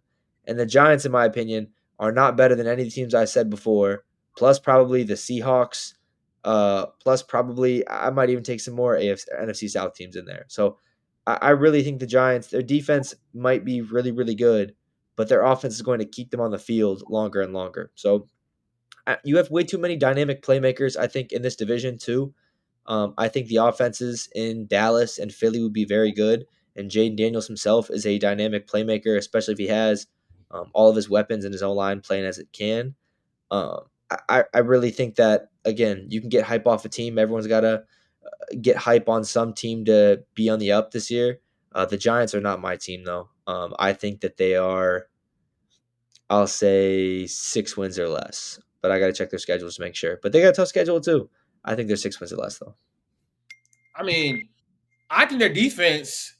And the Giants, in my opinion, are not better than any of the teams I said before. Plus, probably the Seahawks. Plus, probably I might even take some more NFC South teams in there. So, I really think the Giants, their defense might be really, really good, but their offense is going to keep them on the field longer and longer. So, you have way too many dynamic playmakers, I think, in this division too. I think the offenses in Dallas and Philly would be very good, and Jayden Daniels himself is a dynamic playmaker, especially if he has all of his weapons and his own line playing as it can. Um, I really think that again, you can get hype off a team. Everyone's got to get hype on some team to be on the up this year. The Giants are not my team though. I think that they are. I'll say 6 wins or less, but I got to check their schedules to make sure. But they got a tough schedule too. I think they're 6 wins or less though. I mean, I think their defense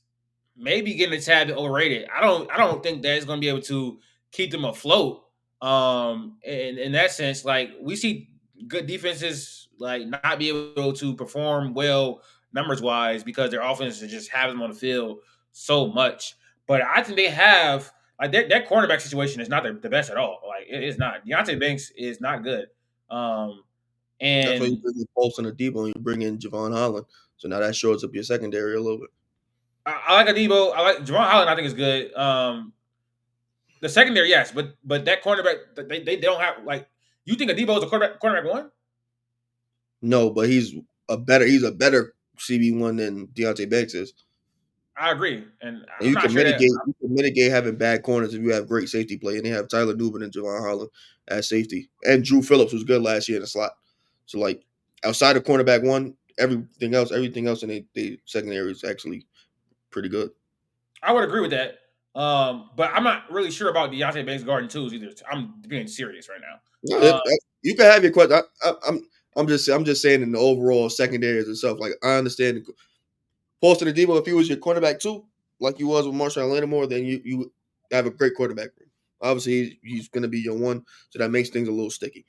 may be getting a tad bit overrated. I don't think that it's going to be able to keep them afloat. In that sense, like we see good defenses like not be able to perform well numbers wise because their offense is just having them on the field so much. But I think they have like that cornerback situation is not the best at all. Like it is not. Deontay Banks is not good. Um, That's why you and bring in Pulse and Debo and you bring in Javon Holland. So now that shores up your secondary a little bit. I like Adebo. I like Javon Holland. I think is good. The secondary, yes, but that cornerback, they don't have like. You think Adebo is a cornerback one? No, but he's a better CB1 than Deontay Banks is. I agree, and And I'm not sure that. you can mitigate having bad corners if you have great safety play. And they have Tyler Nubin and Javon Holland as safety. And Drew Phillips was good last year in the slot. So like outside of cornerback one, everything else in the secondary is actually pretty good. I would agree with that, but I'm not really sure about Deontay Banks guarding twos either. I'm being serious right now. No, you can have your question. I'm just saying in the overall secondaries and stuff. Like I understand Paulson and Debo, if he was your quarterback too, like he was with Marshawn Lattimore, then you have a great quarterback. Obviously, he's going to be your one, so that makes things a little sticky.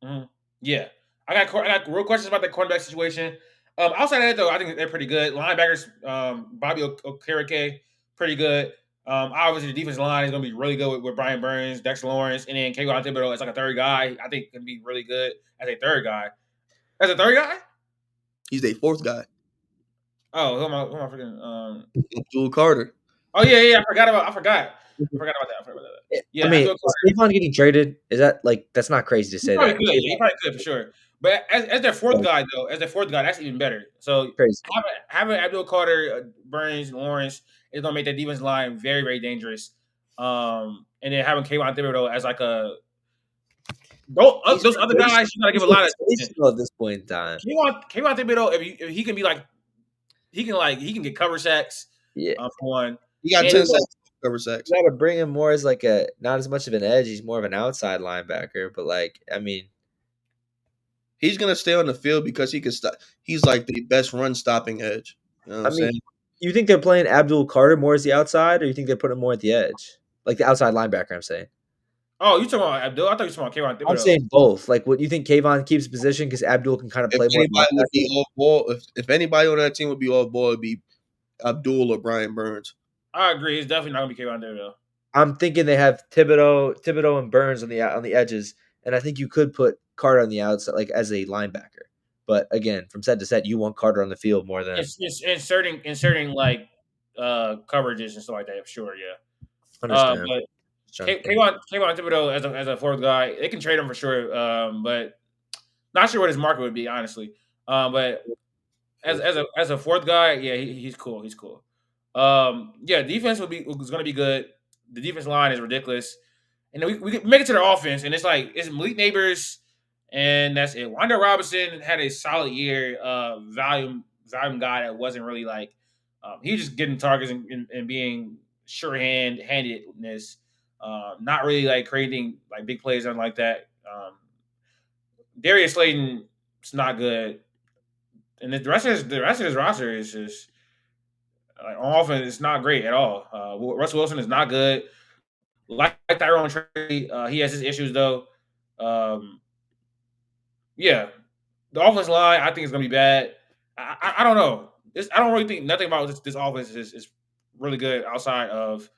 Mm-hmm. Yeah, I got real questions about the cornerback situation. Outside of that, though, I think they're pretty good. Linebackers, Bobby Okereke, pretty good. Obviously, the defensive line is going to be really good with Brian Burns, Dexter Lawrence, and then Kayvon Thibodeau as like a third guy. I think can be really good as a third guy. As a third guy? He's a fourth guy. Oh, who am I forgetting? Abdul Carter. Oh yeah. I forgot about that. Yeah, I mean, Abdul is Carter. Kayvon getting traded? Is that like that's not crazy to He say probably that? could. Yeah, he probably could for sure. But as their fourth guy though, that's even better. So Crazy. having Abdul Carter, Burns, and Lawrence is gonna make that defense line very, very dangerous. And then having Kayvon Thibodeau as like a those other guys, you gotta give a lot of attention. Sensational at this point in time. Kayvon Thibodeau, if he can be like he can get cover sacks. Yeah, For one. He got And 10 sacks, cover sacks. you got to bring him more as like a not as much of an edge. He's more of an outside linebacker. But like, I mean, He's gonna stay on the field because he can stop. He's like the best run stopping edge. You know what I'm saying? You think they're playing Abdul Carter more as the outside, or you think they're putting him more at the edge, like the outside linebacker? I'm saying. Oh, you talking about Abdul? I thought you were talking about Kayvon Thibodeau. I'm saying both. Like, what you think Kayvon keeps position because Abdul can kind of play If more. anybody would be off ball, if anybody on that team would be off ball, it'd be Abdul or Brian Burns. I agree. It's definitely not gonna be Kayvon Thibodeau. I'm thinking they have Thibodeau and Burns on the edges, and I think you could put Carter on the outside, like as a linebacker. But again, from set to set, you want Carter on the field more than It's inserting like coverages and stuff like that. Sure, yeah. understand. But Kayvon Thibodeau as a fourth guy, they can trade him for sure. But not sure what his market would be, honestly. But as a fourth guy, yeah, he's cool. He's cool. Yeah, defense was going to be good. The defense line is ridiculous, and then we make it to their offense, and it's Malik Neighbors, and that's it. Wanda Robinson had a solid year. Volume guy that wasn't really like he was just getting targets and being handedness. Not really like creating like big plays or like that. Darius Slayton is not good, and the rest of his roster is just like, on offense. It's not great at all. Russell Wilson is not good. Like Tyrone Trey, he has his issues though. Yeah, the offense line I think is gonna be bad. I don't know. I don't really think nothing about this offense is really good outside of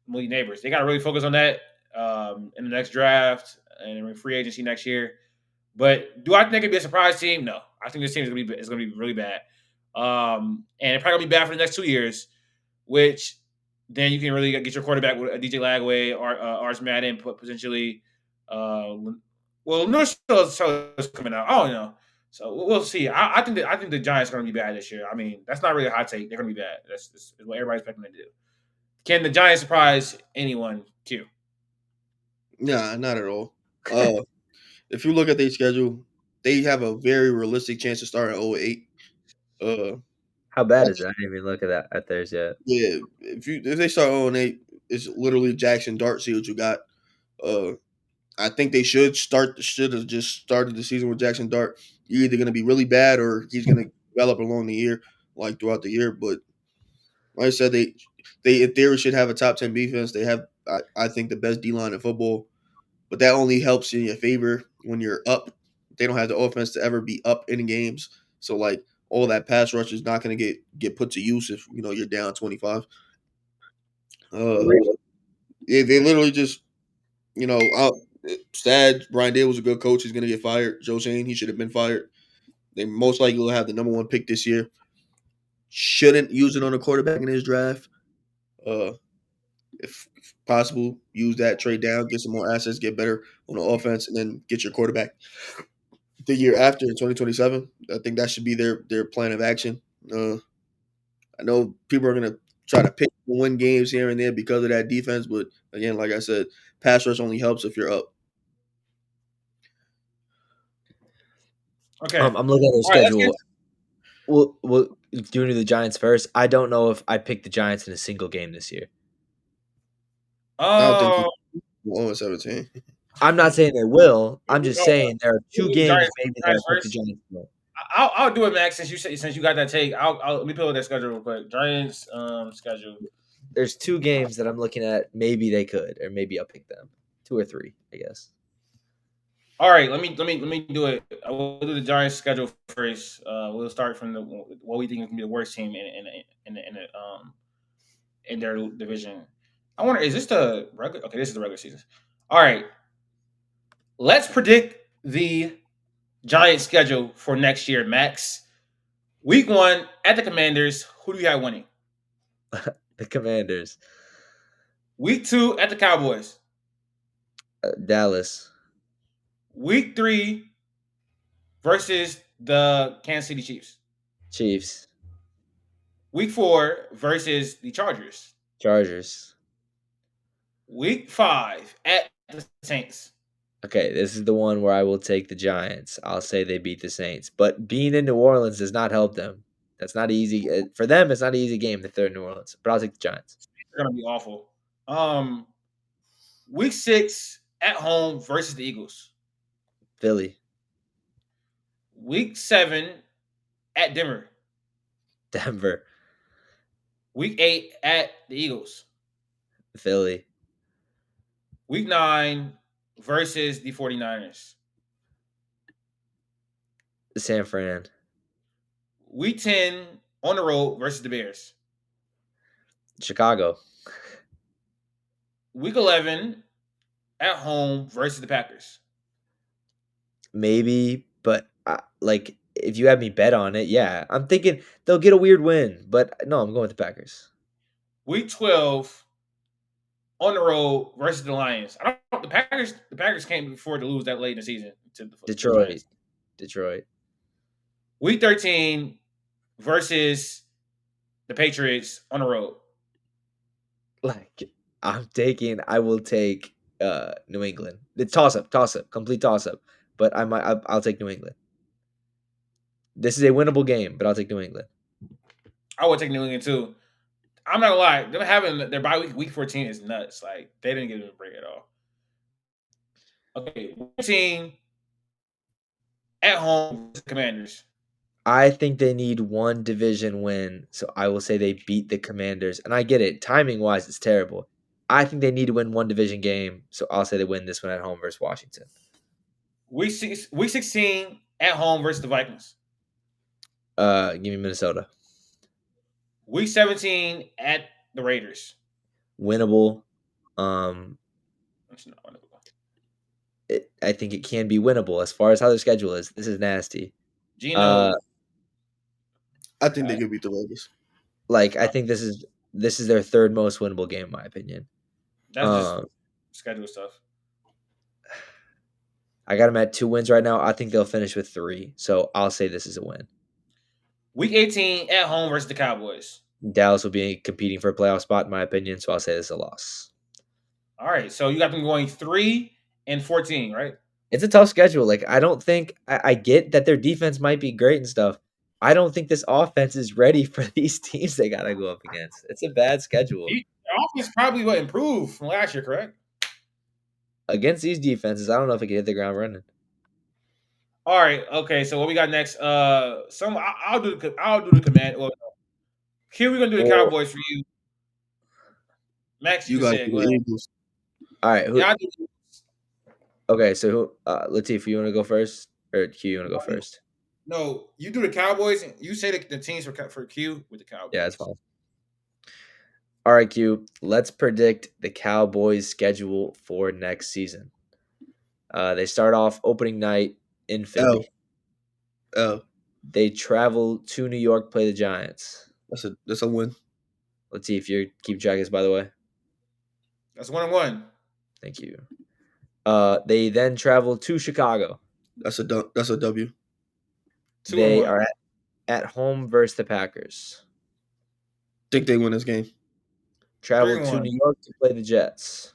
Malik Neighbors. They got to really focus on that in the next draft and in free agency next year. But do I think it'd be a surprise team? No, I think this team is gonna be really bad, and it's probably gonna be bad for the next 2 years. Which then you can really get your quarterback with a DJ Lagway or Ars Madden potentially. Well, North is coming out. I don't know. So we'll see. I think the Giants are going to be bad this year. I mean, that's not really a hot take. They're going to be bad. That's what everybody's expecting them to do. Can the Giants surprise anyone? Q? Nah, not at all. If you look at their schedule, they have a very realistic chance to start in 08. How bad is that? I didn't even look at that at theirs yet. Yeah, if they start 08, it's literally Jackson Dart. See what you got. I think they should have just started the season with Jackson Dart. You're either going to be really bad or he's going to develop along the year, like throughout the year. But like I said, they in theory should have a top 10 defense. They have, I think, the best D line in football. But that only helps in your favor when you're up. They don't have the offense to ever be up in games. So like all that pass rush is not going to get put to use if you're down 25. Yeah, they literally just sad. Brian Dale was a good coach. He's going to get fired. Joe Shane, he should have been fired. They most likely will have the number 1 pick this year. Shouldn't use it on a quarterback in his draft. If possible, use that, trade down, get some more assets, get better on the offense, and then get your quarterback the year after in 2027. I think that should be their plan of action. I know people are going to try to pick and win games here and there because of that defense, but again, like I said, pass rush only helps if you're up. Okay. I'm looking at their schedule. We'll do the Giants first. I don't know if I picked the Giants in a single game this year. I don't think 1-17. I'm not saying they will. I'm just saying there are 2 games maybe that I put the Giants in. I'll do it, Max. Since you got that take, let me pull up that schedule real quick. Giants schedule. There's 2 games that I'm looking at. Maybe they could, or maybe I'll pick them. 2 or 3, I guess. All right, let me do it. We'll do the Giants schedule first. We'll start from what we think is gonna be the worst team in their division. I wonder, is this the regular? Okay, this is the regular season. All right, let's predict the Giants' schedule for next year, Max. Week 1 at the Commanders. Who do you have winning? The Commanders. Week 2 at the Cowboys. Dallas. Week 3 versus the Kansas City Chiefs. Chiefs. Week 4 versus the Chargers. Chargers. Week 5 at the Saints. Okay, this is the one where I will take the Giants. I'll say they beat the Saints. But being in New Orleans does not help them. That's not easy. For them, it's not an easy game if they're in New Orleans. But I'll take the Giants. They're gonna be awful. Week 6 at home versus the Eagles. Philly. Week 7 at Denver. Denver. Week 8 at the Eagles. Philly. Week 9 versus the 49ers. San Fran. Week 10 on the road versus the Bears. Chicago. Week 11 at home versus the Packers. Maybe, but if you had me bet on it, yeah. I'm thinking they'll get a weird win, but no, I'm going with the Packers. Week 12 on the road versus the Lions. I don't. The Packers can't afford to lose that late in the season to the Detroit. Giants. Detroit. Week 13 versus the Patriots on the road. I will take New England. It's toss up, complete toss up. But I'll take New England. This is a winnable game, but I'll take New England. I would take New England too. I'm not gonna lie, them having their bye week 14 is nuts. Like they didn't give them a break at all. Okay, 14 at home versus the Commanders. I think they need one division win, so I will say they beat the Commanders. And I get it, timing wise, it's terrible. I think they need to win one division game, so I'll say they win this one at home versus Washington. Week 16 at home versus the Vikings. Give me Minnesota. Week 17 at the Raiders. Winnable. It's not winnable. I think it can be winnable as far as how their schedule is. This is nasty. Gino. I think they could beat the Raiders. I think this is their third most winnable game, in my opinion. That's just schedule stuff. I got them at 2 wins right now. I think they'll finish with 3, so I'll say this is a win. Week 18 at home versus the Cowboys. Dallas will be competing for a playoff spot, in my opinion, so I'll say this is a loss. All right, so you got them going 3-14, right? It's a tough schedule. I don't think I get that their defense might be great and stuff. I don't think this offense is ready for these teams they got to go up against. It's a bad schedule. The offense probably will improve from last year, correct? Against these defenses, I don't know if it can hit the ground running. All right, okay. So what we got next? I'll do the command. Well, here we're gonna do the Cowboys for you, Max. You got say it. Go ahead. Eagles. All right. Yeah, Okay, so who? Latif, you want to go first, or Q? You want to go first? No, you do the Cowboys. You say the teams for Q with the Cowboys. Yeah, it's fine. All right, Q. Let's predict the Cowboys' schedule for next season. They start off opening night in Philly. Oh. They travel to New York, play the Giants. That's a win. Latif, you keep track of this, by the way. That's 1-1. Thank you. They then travel to Chicago. That's a W. They are at home versus the Packers. Think they win this game. Travel to New York to play the Jets.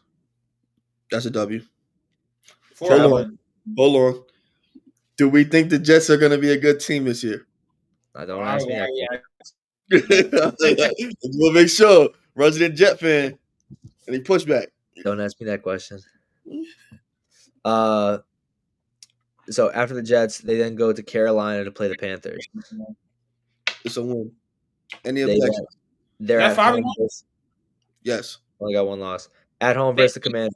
That's a W. 4-1. Hold on. Do we think the Jets are going to be a good team this year? I don't ask me that. We'll make sure. Resident Jet fan. Any pushback? Don't ask me that question. So after the Jets, they then go to Carolina to play the Panthers. It's a win. Any objections? They're at home. Yes. Only got one loss. At home versus the Commanders.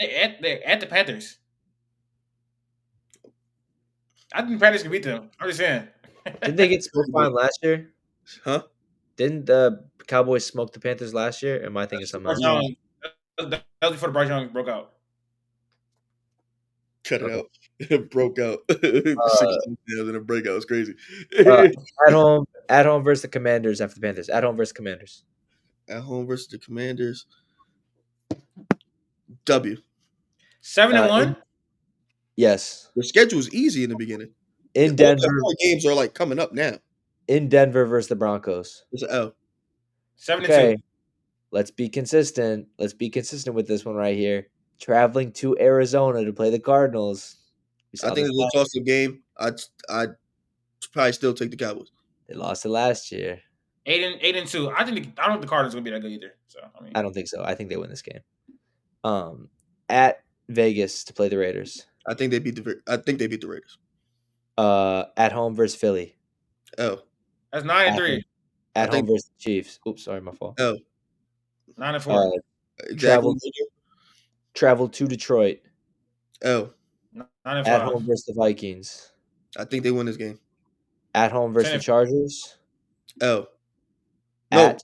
At the Panthers. I think Panthers can beat them. I'm just saying. Didn't they get so fine last year? Huh? Didn't the Cowboys smoke the Panthers last year? Am I thinking something Bryce else? Young. That was before Bryce Young broke out. Cut it Okay. out. It broke out. 16 in a breakout. It's crazy. At home versus the Commanders after the Panthers. At home versus Commanders. At home versus the Commanders. W. 7-1. Yes. The schedule is easy in the beginning. In All Denver. the games are like coming up now. In Denver versus the Broncos. It's an L. 7-2. Okay. Let's be consistent. Let's be consistent with this one right here. Traveling to Arizona to play the Cardinals. I think it's a toss-up game. I'd probably still take the Cowboys. They lost it last year. 8-2. I don't think the Cardinals are gonna be that good either. So I don't think so. I think they win this game. At Vegas to play the Raiders. I think they beat the Raiders. At home versus Philly. L. That's 9-3. At home versus the Chiefs. Oops, sorry, my fault. L. 9-4. Travel to Detroit. L. 9-5. At home versus the Vikings. I think they win this game. At home versus the Chargers. L. No.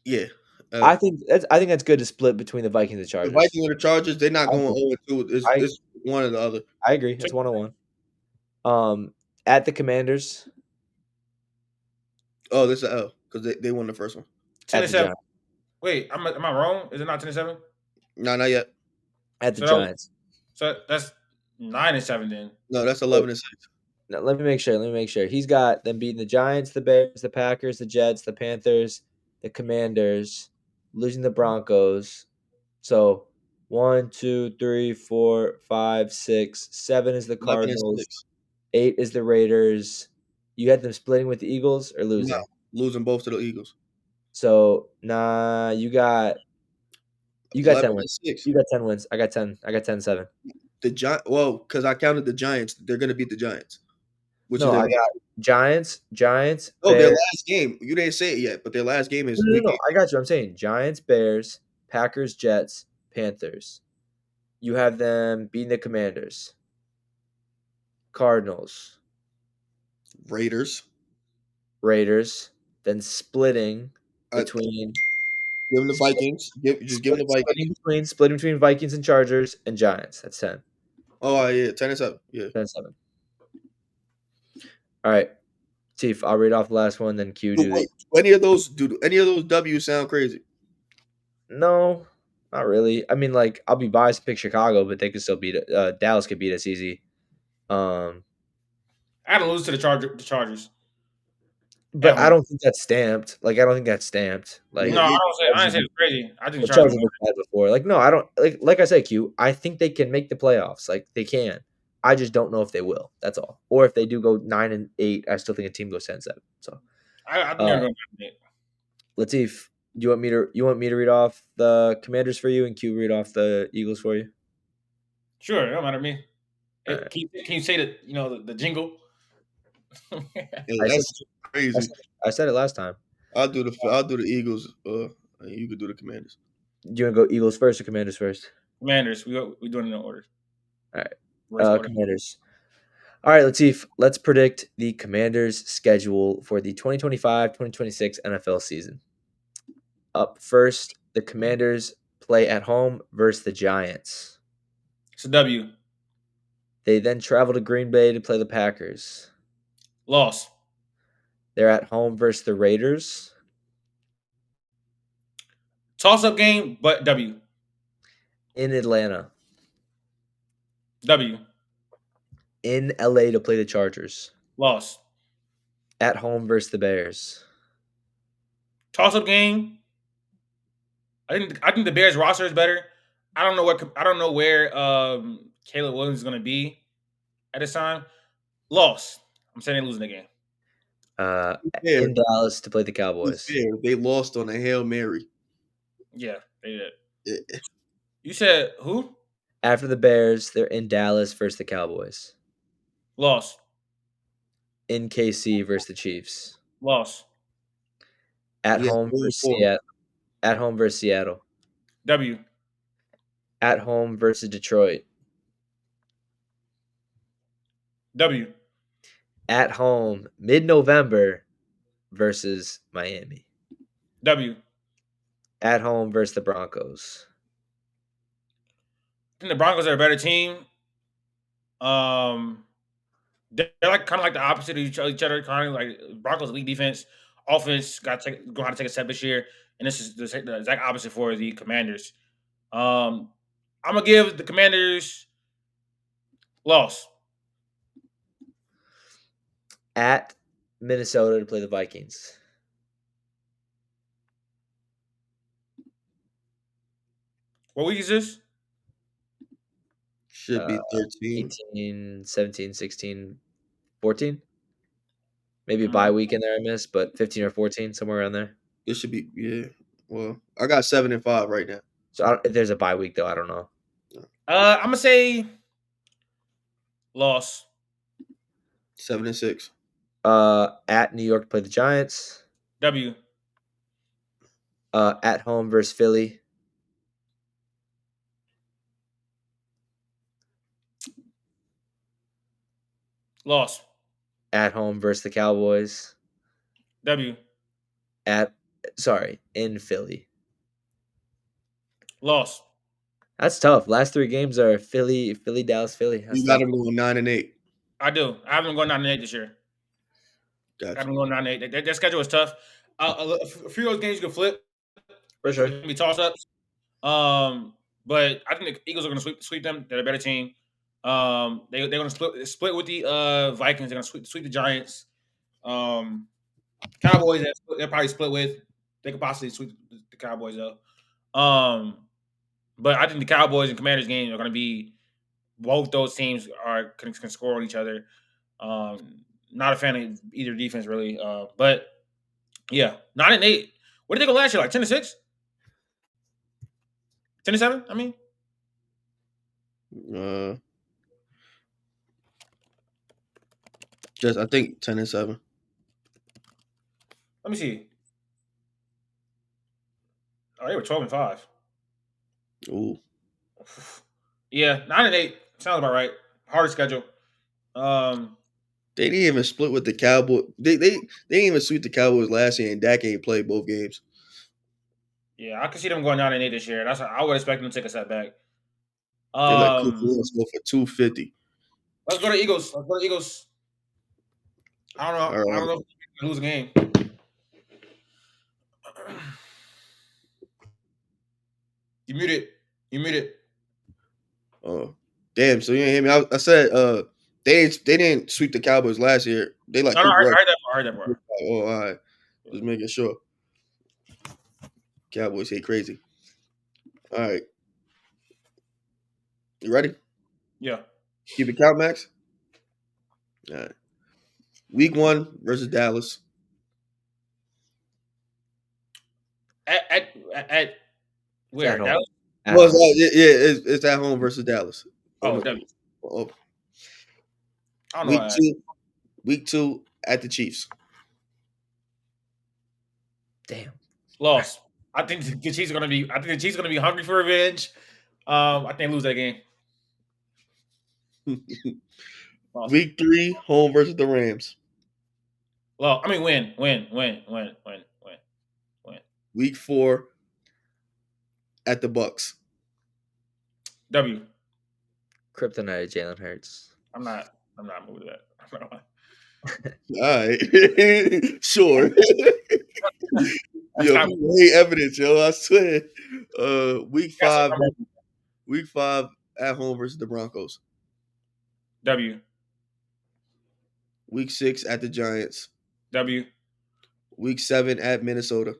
Yeah. I think that's good to split between the Vikings and the Chargers. The Vikings and the Chargers, they're not going 0-2. It's one or the other. I agree. It's 1-1. At the Commanders. Oh, this is an L because they won the first one. 10-7. Wait, am I wrong? Is it not 10-7? No, not yet. At the Giants. So that's 9-7 then. No, that's 11-6. No, let me make sure. He's got them beating the Giants, the Bears, the Packers, the Jets, the Panthers, the Commanders, losing the Broncos. So 1, 2, 3, 4, 5, 6, 7 is the Cardinals. 8 is the Raiders. You had them splitting with the Eagles or losing? No, losing both to the Eagles. So you got 10 wins. You got 10 wins. I got 10. I got 10-7. Because I counted the Giants. They're gonna beat the Giants. I got Giants. Oh, their last game. You didn't say it yet, but their last game is. No. I got you. I'm saying Giants, Bears, Packers, Jets, Panthers. You have them beating the Commanders, Cardinals, Raiders, then splitting between. Give them the Vikings. Just give them the Vikings. Splitting between Vikings and Chargers and Giants. That's 10. Oh yeah, 10-7. Yeah, 10-7. All right, Tiff. I'll read off the last one, then Q. Do any of those W's sound crazy? No, not really. I mean, like I'll be biased to pick Chicago, but they could still beat it. Dallas could beat us easy. I had to lose to the Chargers. But I don't think that's stamped. Like I don't think that's stamped. Like no, I don't say it's crazy. I think the Chargers looked bad before. Like no, I don't like I say, Q. I think they can make the playoffs. Like they can. I just don't know if they will. That's all. Or if they do go 9-8, I still think a team goes 10-7. So I think they're going 9-8. Latif, you want me to read off the Commanders for you and Q read off the Eagles for you? Sure, it don't matter to me. Right. Can you say the jingle? That's crazy. I said it last time. I'll do the Eagles. You could do the Commanders. Do you want to go Eagles first or Commanders first? Commanders. We doing it in order. All right. Commanders. All right, Latif. Let's predict the Commanders' schedule for the 2025-2026 NFL season. Up first, the Commanders play at home versus the Giants. It's a W. They then travel to Green Bay to play the Packers. Loss. They're at home versus the Raiders. Toss-up game, but W. In Atlanta. W. In LA to play the Chargers. Loss. At home versus the Bears. Toss-up game. I think the Bears roster is better. I don't know where Caleb Williams is going to be at this time. Loss. I'm saying they're losing the game. In Dallas to play the Cowboys. They lost on a Hail Mary. Yeah, they did. You said who? After the Bears, they're in Dallas versus the Cowboys. Loss. In KC versus the Chiefs. Loss. At home versus Seattle. At home versus Seattle. W. At home versus Detroit. W. At home, mid-November versus Miami. W. At home versus the Broncos. I think the Broncos are a better team. They're like kind of like the opposite of each other. Kind of like Broncos' elite defense, offense got to go how to take a step this year, and this is the exact opposite for the Commanders. I'm gonna give the Commanders loss. At Minnesota to play the Vikings. What week is this? Should be 13. 18, 17, 16, 14. Maybe a Mm. bye week in there I missed, but 15 or 14, somewhere around there. It should be, yeah. Well, I got 7 and 5 right now. So if there's a bye week, though, I don't know. I'm gonna say loss. 7 and 6. At New York to play the Giants. W. At home versus Philly. Loss. At home versus the Cowboys. W. In Philly. Loss. That's tough. Last 3 games are Philly, Dallas, Philly. That's You got tough. them going 9 and 8. I do. I haven't gone 9-8 this year. I Gotcha. haven't gone 9-8. Their schedule is tough. A few of those games you can flip. For sure. Be toss ups. But I think the Eagles are going to sweep them. They're a better team. They're going to split with the Vikings. They're going to sweep the Giants. Cowboys they'll probably split with. They could possibly sweep the Cowboys though. But I think the Cowboys and Commanders game are going to be both those teams can score on each other. Not a fan of either defense really. But yeah, 9-8. What did they go last year? Like 10-6? 10-7? I mean, Just I think 10 and 7. let me see. Oh, they were 12-5. Ooh. Yeah, 9-8 sounds about right. Hard schedule. They didn't even split with the Cowboys. They didn't even sweep the Cowboys last year, and Dak ain't played both games. Yeah, I can see them going 9-8 this year. I would expect them to take a step back. They let Chris Williams go for 250. Let's go to Eagles. I don't know. All right. I don't know if they can lose a game. You muted. Oh, damn! So you didn't hear me? I said they didn't sweep the Cowboys last year. They like No, I heard that part. Oh, all right. Just making sure. Cowboys hate crazy. All right. You ready? Yeah. Keep it count, Max. All right. Week 1 versus Dallas. At where? At home. Dallas? At home. It's at home versus Dallas. Oh, W. Oh. I don't know. Week 2 at the Chiefs. Damn. Loss. I think the Chiefs are gonna be. Hungry for revenge. I think lose that game. Week 3 home versus the Rams. Well, I mean, win. Week 4 at the Bucks. W. Kryptonite Jalen Hurts. I'm not moving that. I'm not. All right. Sure. Yo, hate evidence, yo. I swear. Week 5 at home versus the Broncos. W. Week 6 at the Giants. W. Week 7 at Minnesota.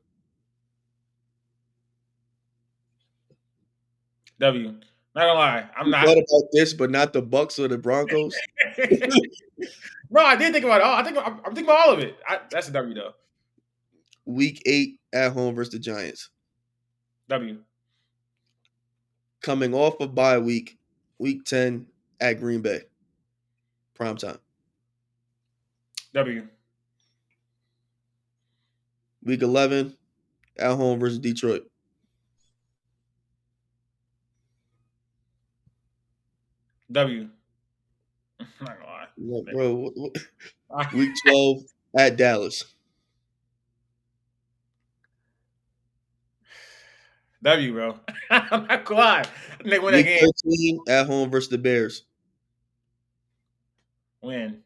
W. Not gonna lie, I'm not. Thought about this, but not the Bucks or the Broncos. No, I did think about it. I'm thinking about all of it. That's a W though. Week 8 at home versus the Giants. W. Coming off of bye week, week 10 at Green Bay. Prime time. W. Week 11 at home versus Detroit. W. I'm not gonna lie. Bro, week 12 at Dallas. W, bro. I'm not gonna lie. They win that Week game. 13 at home versus the Bears. Win.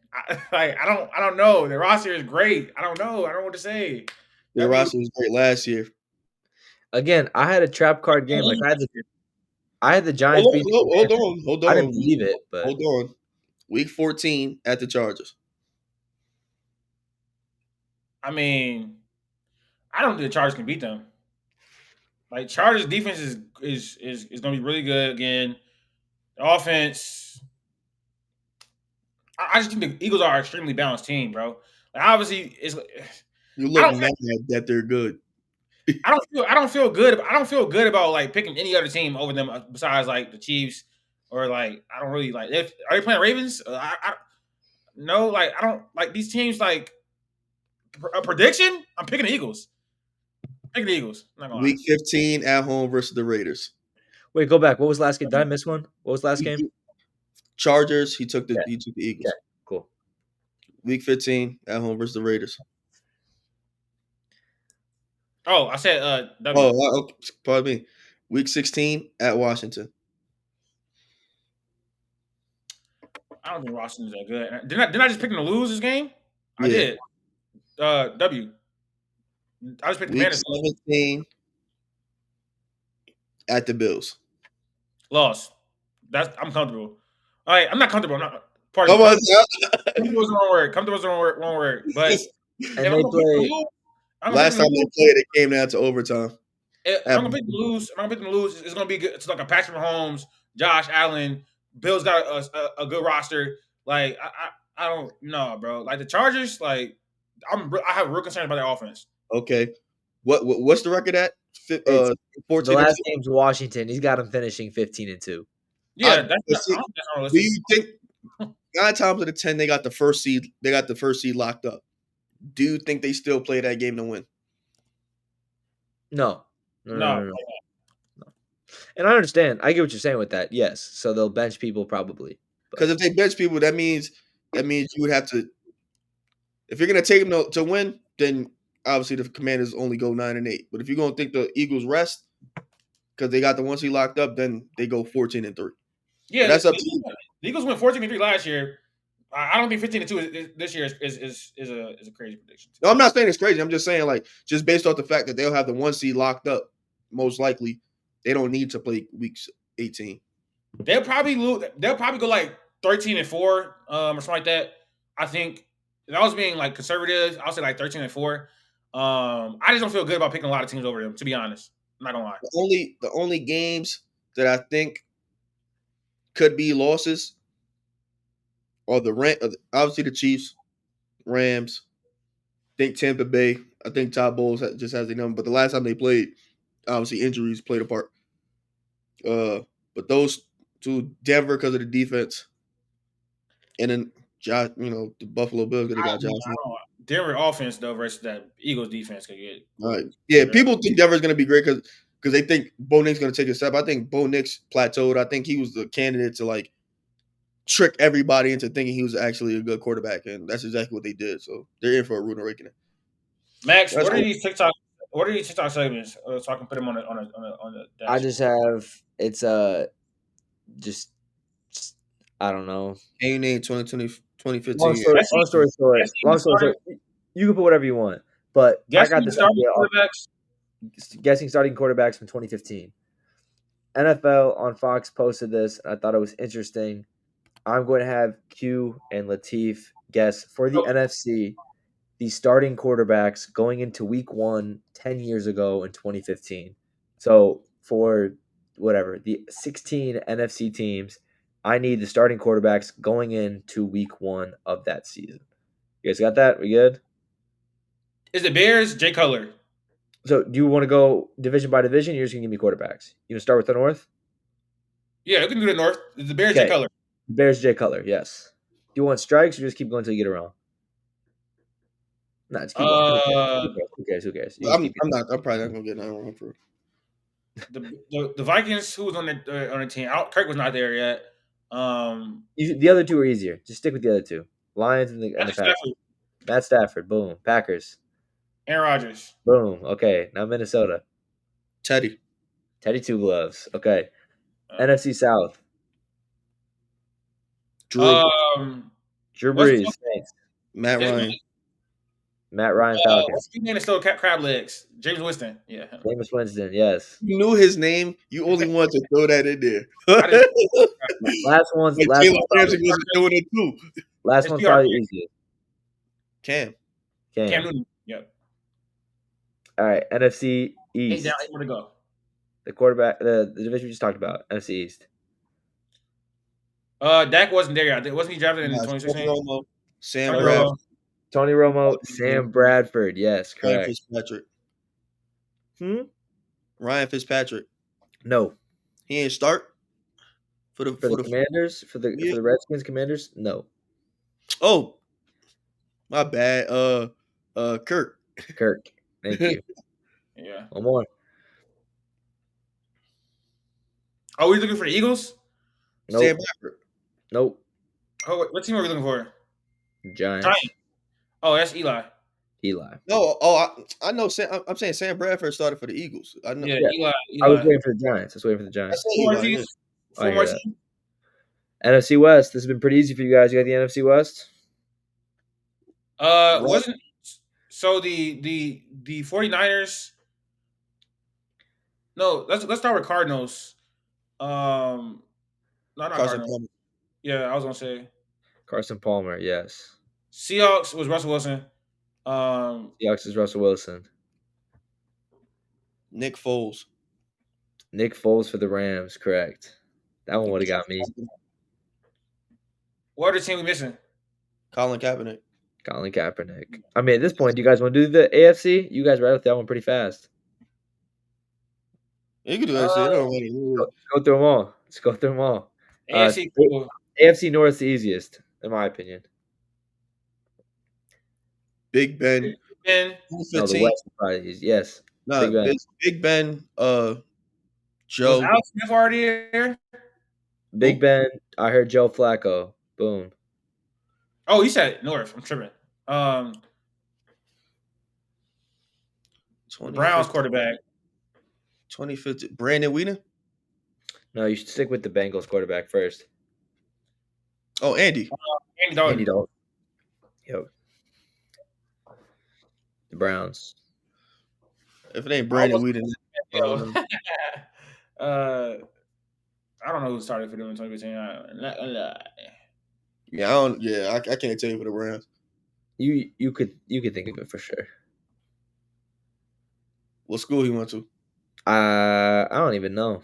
I don't know. The roster is great. I don't know. I don't know what to say. Their W. roster was great last year. Again, I had a trap card game. Like I had the Giants beat. Hold on. I didn't believe it, but Hold on. Week 14 at the Chargers. I mean, I don't think the Chargers can beat them. Like Chargers defense is gonna be really good again. The offense. I just think the Eagles are an extremely balanced team, bro. Like obviously, You I look don't mad that they're good. I don't feel good. I don't feel good about like picking any other team over them besides like the Chiefs or like I don't really like. If are they playing Ravens? No, like I don't like these teams. Like a prediction, I'm picking the Eagles. Picking the Eagles. I'm not gonna lie. Week 15 at home versus the Raiders. wait, go back. What was last game? Did I miss one? What was last game? Chargers. He took the Yeah. Eagles. Yeah, cool. Week 15 at home versus the Raiders. Oh, I said W. Oh, pardon me. Week 16 at Washington. I don't think Washington's that good. Didn't I just pick them to lose this game? I Yeah. did. W. I just picked the Week Commanders. 17 at the Bills. Lost. I'm comfortable. All right, I'm not comfortable. I'm not. Pardon. Come on, Comfortable was the wrong word. Comfortable was the wrong word. But if And I'm they gonna pick play. the lose, I'm gonna last pick time the they lose. played, it came down to overtime. If I'm gonna pick the lose. I'm gonna pick the lose. It's gonna be good. It's like a Patrick Mahomes, Josh Allen. Bill's got a good roster. Like I don't know, bro. Like the Chargers, like I have real concerns about their offense. Okay. What's the record at? It's 14. the last game's Washington. He's got him finishing 15-2. Yeah, that's let's see. not, I don't think that's Do unrealistic. you think 9 times out of 10 they got the first seed? They got the first seed locked up. Do you think they still play that game to win? No. No. And I understand. I get what you're saying with that. Yes. So they'll bench people probably. Because if they bench people, that means you would have to. If you're gonna take them to win, then obviously the Commanders only go 9-8. But if you're gonna think the Eagles rest because they got the one seed locked up, then they go 14-3. Yeah, But that's up to you. The Eagles went 14-3 last year. I don't think 15-2 this year is a crazy prediction. No, I'm not saying it's crazy. I'm just saying just based off the fact that they'll have the one seed locked up, most likely they don't need to play weeks 18. They'll probably lose. They'll probably go like 13-4, or something like that. I think if I was being like conservative, I'll say like 13-4. I just don't feel good about picking a lot of teams over them, to be honest. I'm not gonna lie. The only games that I think could be losses are obviously the Chiefs, Rams. I think Tampa Bay. I think Todd Bowles just has a number. But the last time they played, obviously injuries played a part. But those two, Denver because of the defense, and then the Buffalo Bills because they got Josh. Denver offense though versus that Eagles defense could get. All right. Yeah, people think Denver's going to be great because they think Bo Nix going to take a step. I think Bo Nix plateaued. I think he was the candidate to trick everybody into thinking he was actually a good quarterback, and that's exactly what they did. So they're in for a rude awakening. Max, what are these TikTok segments? So I can put them on the. I just have just I don't know. Can you name 2015? Long story short. You can put whatever you want, but I got this guessing starting quarterbacks from 2015. NFL on Fox posted this. I thought it was interesting. I'm going to have Q and Latif guess for the NFC the starting quarterbacks going into week 1 10 years ago in 2015. So for the 16 NFC teams, I need the starting quarterbacks going into week 1 of that season. You guys got that? We good? Is the Bears Jay Cutler? So do you want to go division by division? You're just going to give me quarterbacks. You want to start with the North? Yeah, we can do the North. Is the Bears Jay Cutler? Bears Jay Cutler, yes. Do you want strikes or just keep going until you get it wrong? No, just keep going. Who cares? I'm probably not going to get that wrong for the Vikings. Who was on the team? Kirk was not there yet. The other two are easier. Just stick with the other two. Lions and the Packers. Matt Stafford. Boom. Packers. Aaron Rodgers. Boom. Okay. Now Minnesota. Teddy. Teddy Two Gloves. Okay. NFC South. Drew, Drew what's Brees. Saints. Matt his Ryan. Matt Ryan Falcons. what's his name is still crab legs? James Winston. Yeah. Jameis Winston. Yes. You knew his name. You only want to throw that in there. I just Last one's Like last Jalen one's Ramsey probably, wasn't doing it too. last It's one's PR. probably the easiest. Cam. Cam Newton. Yep. All right. NFC 8 East. down, 8 more to go. The quarterback. The division we just talked about. NFC East. Dak wasn't there yet. Wasn't he drafted in Tony 2016? Romo, Sam Tony Bradford, Romo. Tony Romo. Sam Bradford. Yes. Ryan Correct. Fitzpatrick. Ryan Fitzpatrick. No. He ain't start for the Commanders. For the Redskins. Commanders. No. Oh, my bad. Kirk. Thank you. Yeah. One more. Are we looking for the Eagles? Nope. Sam Bradford. Nope. Oh, what team are we looking for? Giants. Oh, that's Eli. No, I know. I'm saying Sam Bradford started for the Eagles. I know. Yeah, Eli. I was waiting for the Giants. I said Four Eli, teams. I Four more hear that. teams. NFC West. This has been pretty easy for you guys. You got the NFC West? Wasn't so the 49ers. No, let's start with Cardinals. No, not Carson Cardinals. Palmer. Yeah, I was gonna say Carson Palmer. Yes. Seahawks was Russell Wilson. Seahawks is Russell Wilson. Nick Foles. Nick Foles for the Rams. Correct. That one would have got me. What other team we missing? Colin Kaepernick. Colin Kaepernick. I mean, at this point, do you guys want to do the AFC? You guys rattled that one pretty fast. You can do that shit. Go through them all. Let's go through them all. AFC. Cool. AFC North is the easiest, in my opinion. Big Ben. Ben. No, the West is probably the easiest. Yes. Nah, Big Ben. Joe. Was Alex Smith already here? Big Ben. I heard Joe Flacco. Boom. Oh, you said North. I'm tripping. Browns quarterback. 2050. Brandon Whedon. No, you should stick with the Bengals quarterback first. Oh, Andy. Andy Dalton. Yep. The Browns. If it ain't Brandon Whedon, I don't know who started for them in 2015. I can't tell you for the Browns. You could think of it for sure. What school he went to? I don't even know.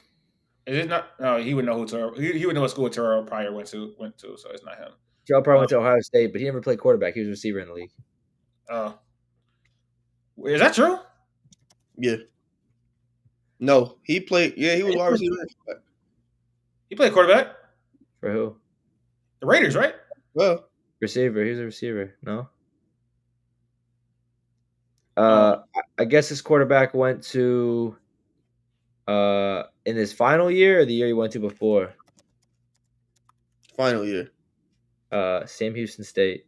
Is it not? No, he would know who Terrell. He would know what school Terrell Pryor went to, so it's not him. Terrell Pryor went to Ohio State, but he never played quarterback. He was a receiver in the league. Oh, is that true? Yeah. No, he played. Yeah, he was wide receiver. He played quarterback For who? the Raiders, right? Well, Receiver. He was a receiver. No. I guess his quarterback went to in his final year or the year he went to before. final year. Sam Houston State.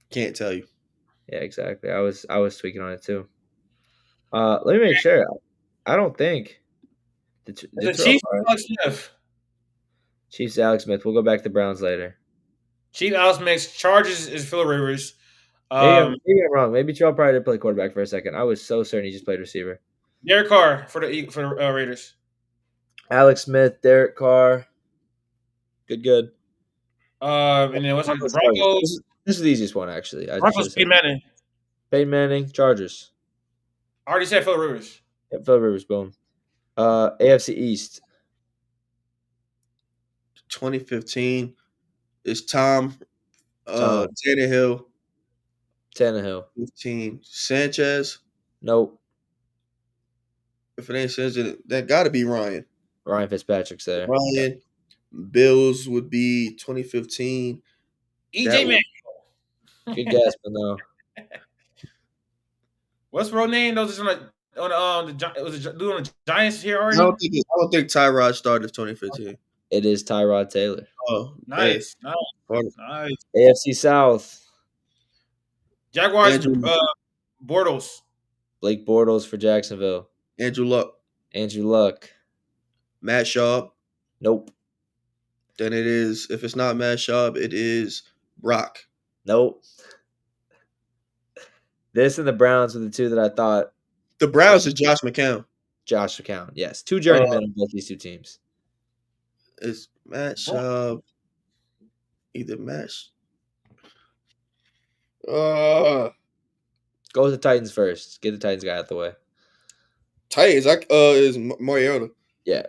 Can't tell you. Yeah, exactly. I was tweaking on it too. Let me make sure. I don't think The Chiefs, Alex Smith. Chiefs Alex Smith. We'll go back to Browns later. Chief Alex Smith. Chargers is Phillip Rivers. Maybe I'm wrong. Maybe Terrell Pryor did play quarterback for a second. I was so certain he just played receiver. Derek Carr for the Raiders. Alex Smith, Derek Carr. Good. And then what's the Broncos? This is the easiest one, actually. Broncos, Peyton Manning. Peyton Manning, Chargers. I already said Phillip Rivers. Yep, Phillip Rivers, boom. AFC East. 2015 is Tom. Tannehill. 15 Sanchez. Nope. If it ain't Sanchez, that got to be Ryan. Ryan Fitzpatrick's there. Ryan. Bills would be 2015. EJ Manuel. Good guess, but no. What's the real name? Those is on the dude on the Giants here I already. don't think Tyrod started 2015. It is Tyrod Taylor. Oh, Nice. AFC South. Jaguars. Bortles. Blake Bortles for Jacksonville. Andrew Luck. Andrew Luck. Matt Schaub. Nope. Then it is. If it's not Matt Schaub, it is Brock. Nope. This and the Browns were the two that I thought. The Browns is Josh McCown. Josh McCown. Yes. 2 journeymen on both these 2 teams. It's Matt Schaub. Either Matt. Go with the Titans first. Get the Titans guy out the way. Titans. Is Mariota. Yeah.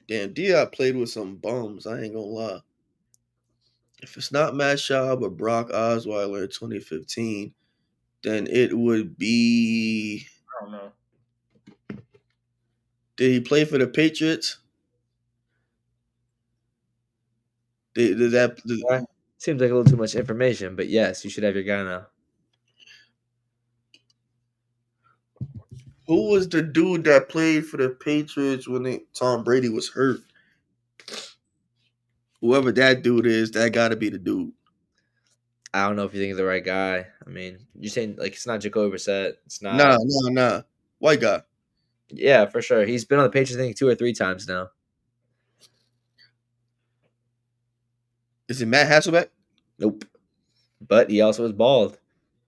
Damn, Diop played with some bums. I ain't gonna lie. If it's not Matt Schaub or Brock Osweiler in 2015, then it would be. I don't know. Did he play for the Patriots? Did that? Seems like a little too much information, but yes, you should have your guy now. Who was the dude that played for the Patriots when Tom Brady was hurt? Whoever that dude is, that got to be the dude. I don't know if you think of the right guy. I mean, you're saying like it's not Jacoby Brissett. It's not. Nah. White guy. Yeah, for sure. He's been on the Patriots, I think, 2 or 3 times now. Is it Matt Hasselbeck? Nope. But he also was bald.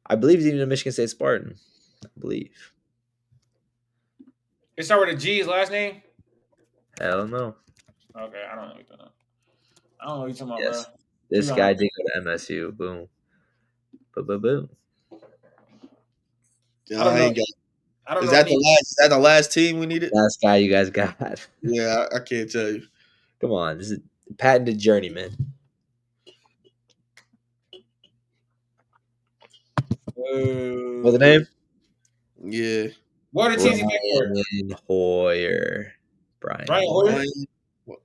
I believe he's even a Michigan State Spartan. I believe. It started with a G, his last name? I don't know. Okay, I don't know what you're talking about. I don't know what you're talking about, Yes. bro. This guy did go to MSU. Boom. Boom. I don't know. Is that the last team we needed? Last guy you guys got. Yeah, I can't tell you. Come on. This is patented journeyman. What's the name? Yeah. What are the teams he played for? Brian Hoyer. Brian Hoyer?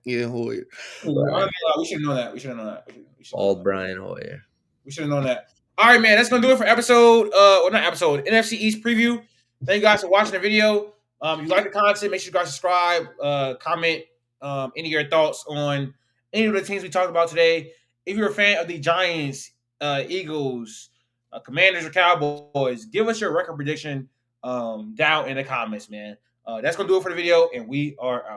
Yeah, Hoyer. We should have known that. Old Brian Hoyer. We should have known that. All right, man. That's gonna do it for episode. Not episode. NFC East preview. Thank you guys for watching the video. If you like the content, make sure you guys subscribe, comment any of your thoughts on any of the teams we talked about today. If you're a fan of the Giants, Eagles, Commanders, or Cowboys, give us your record prediction down in the comments, man. That's gonna do it for the video, and we are out.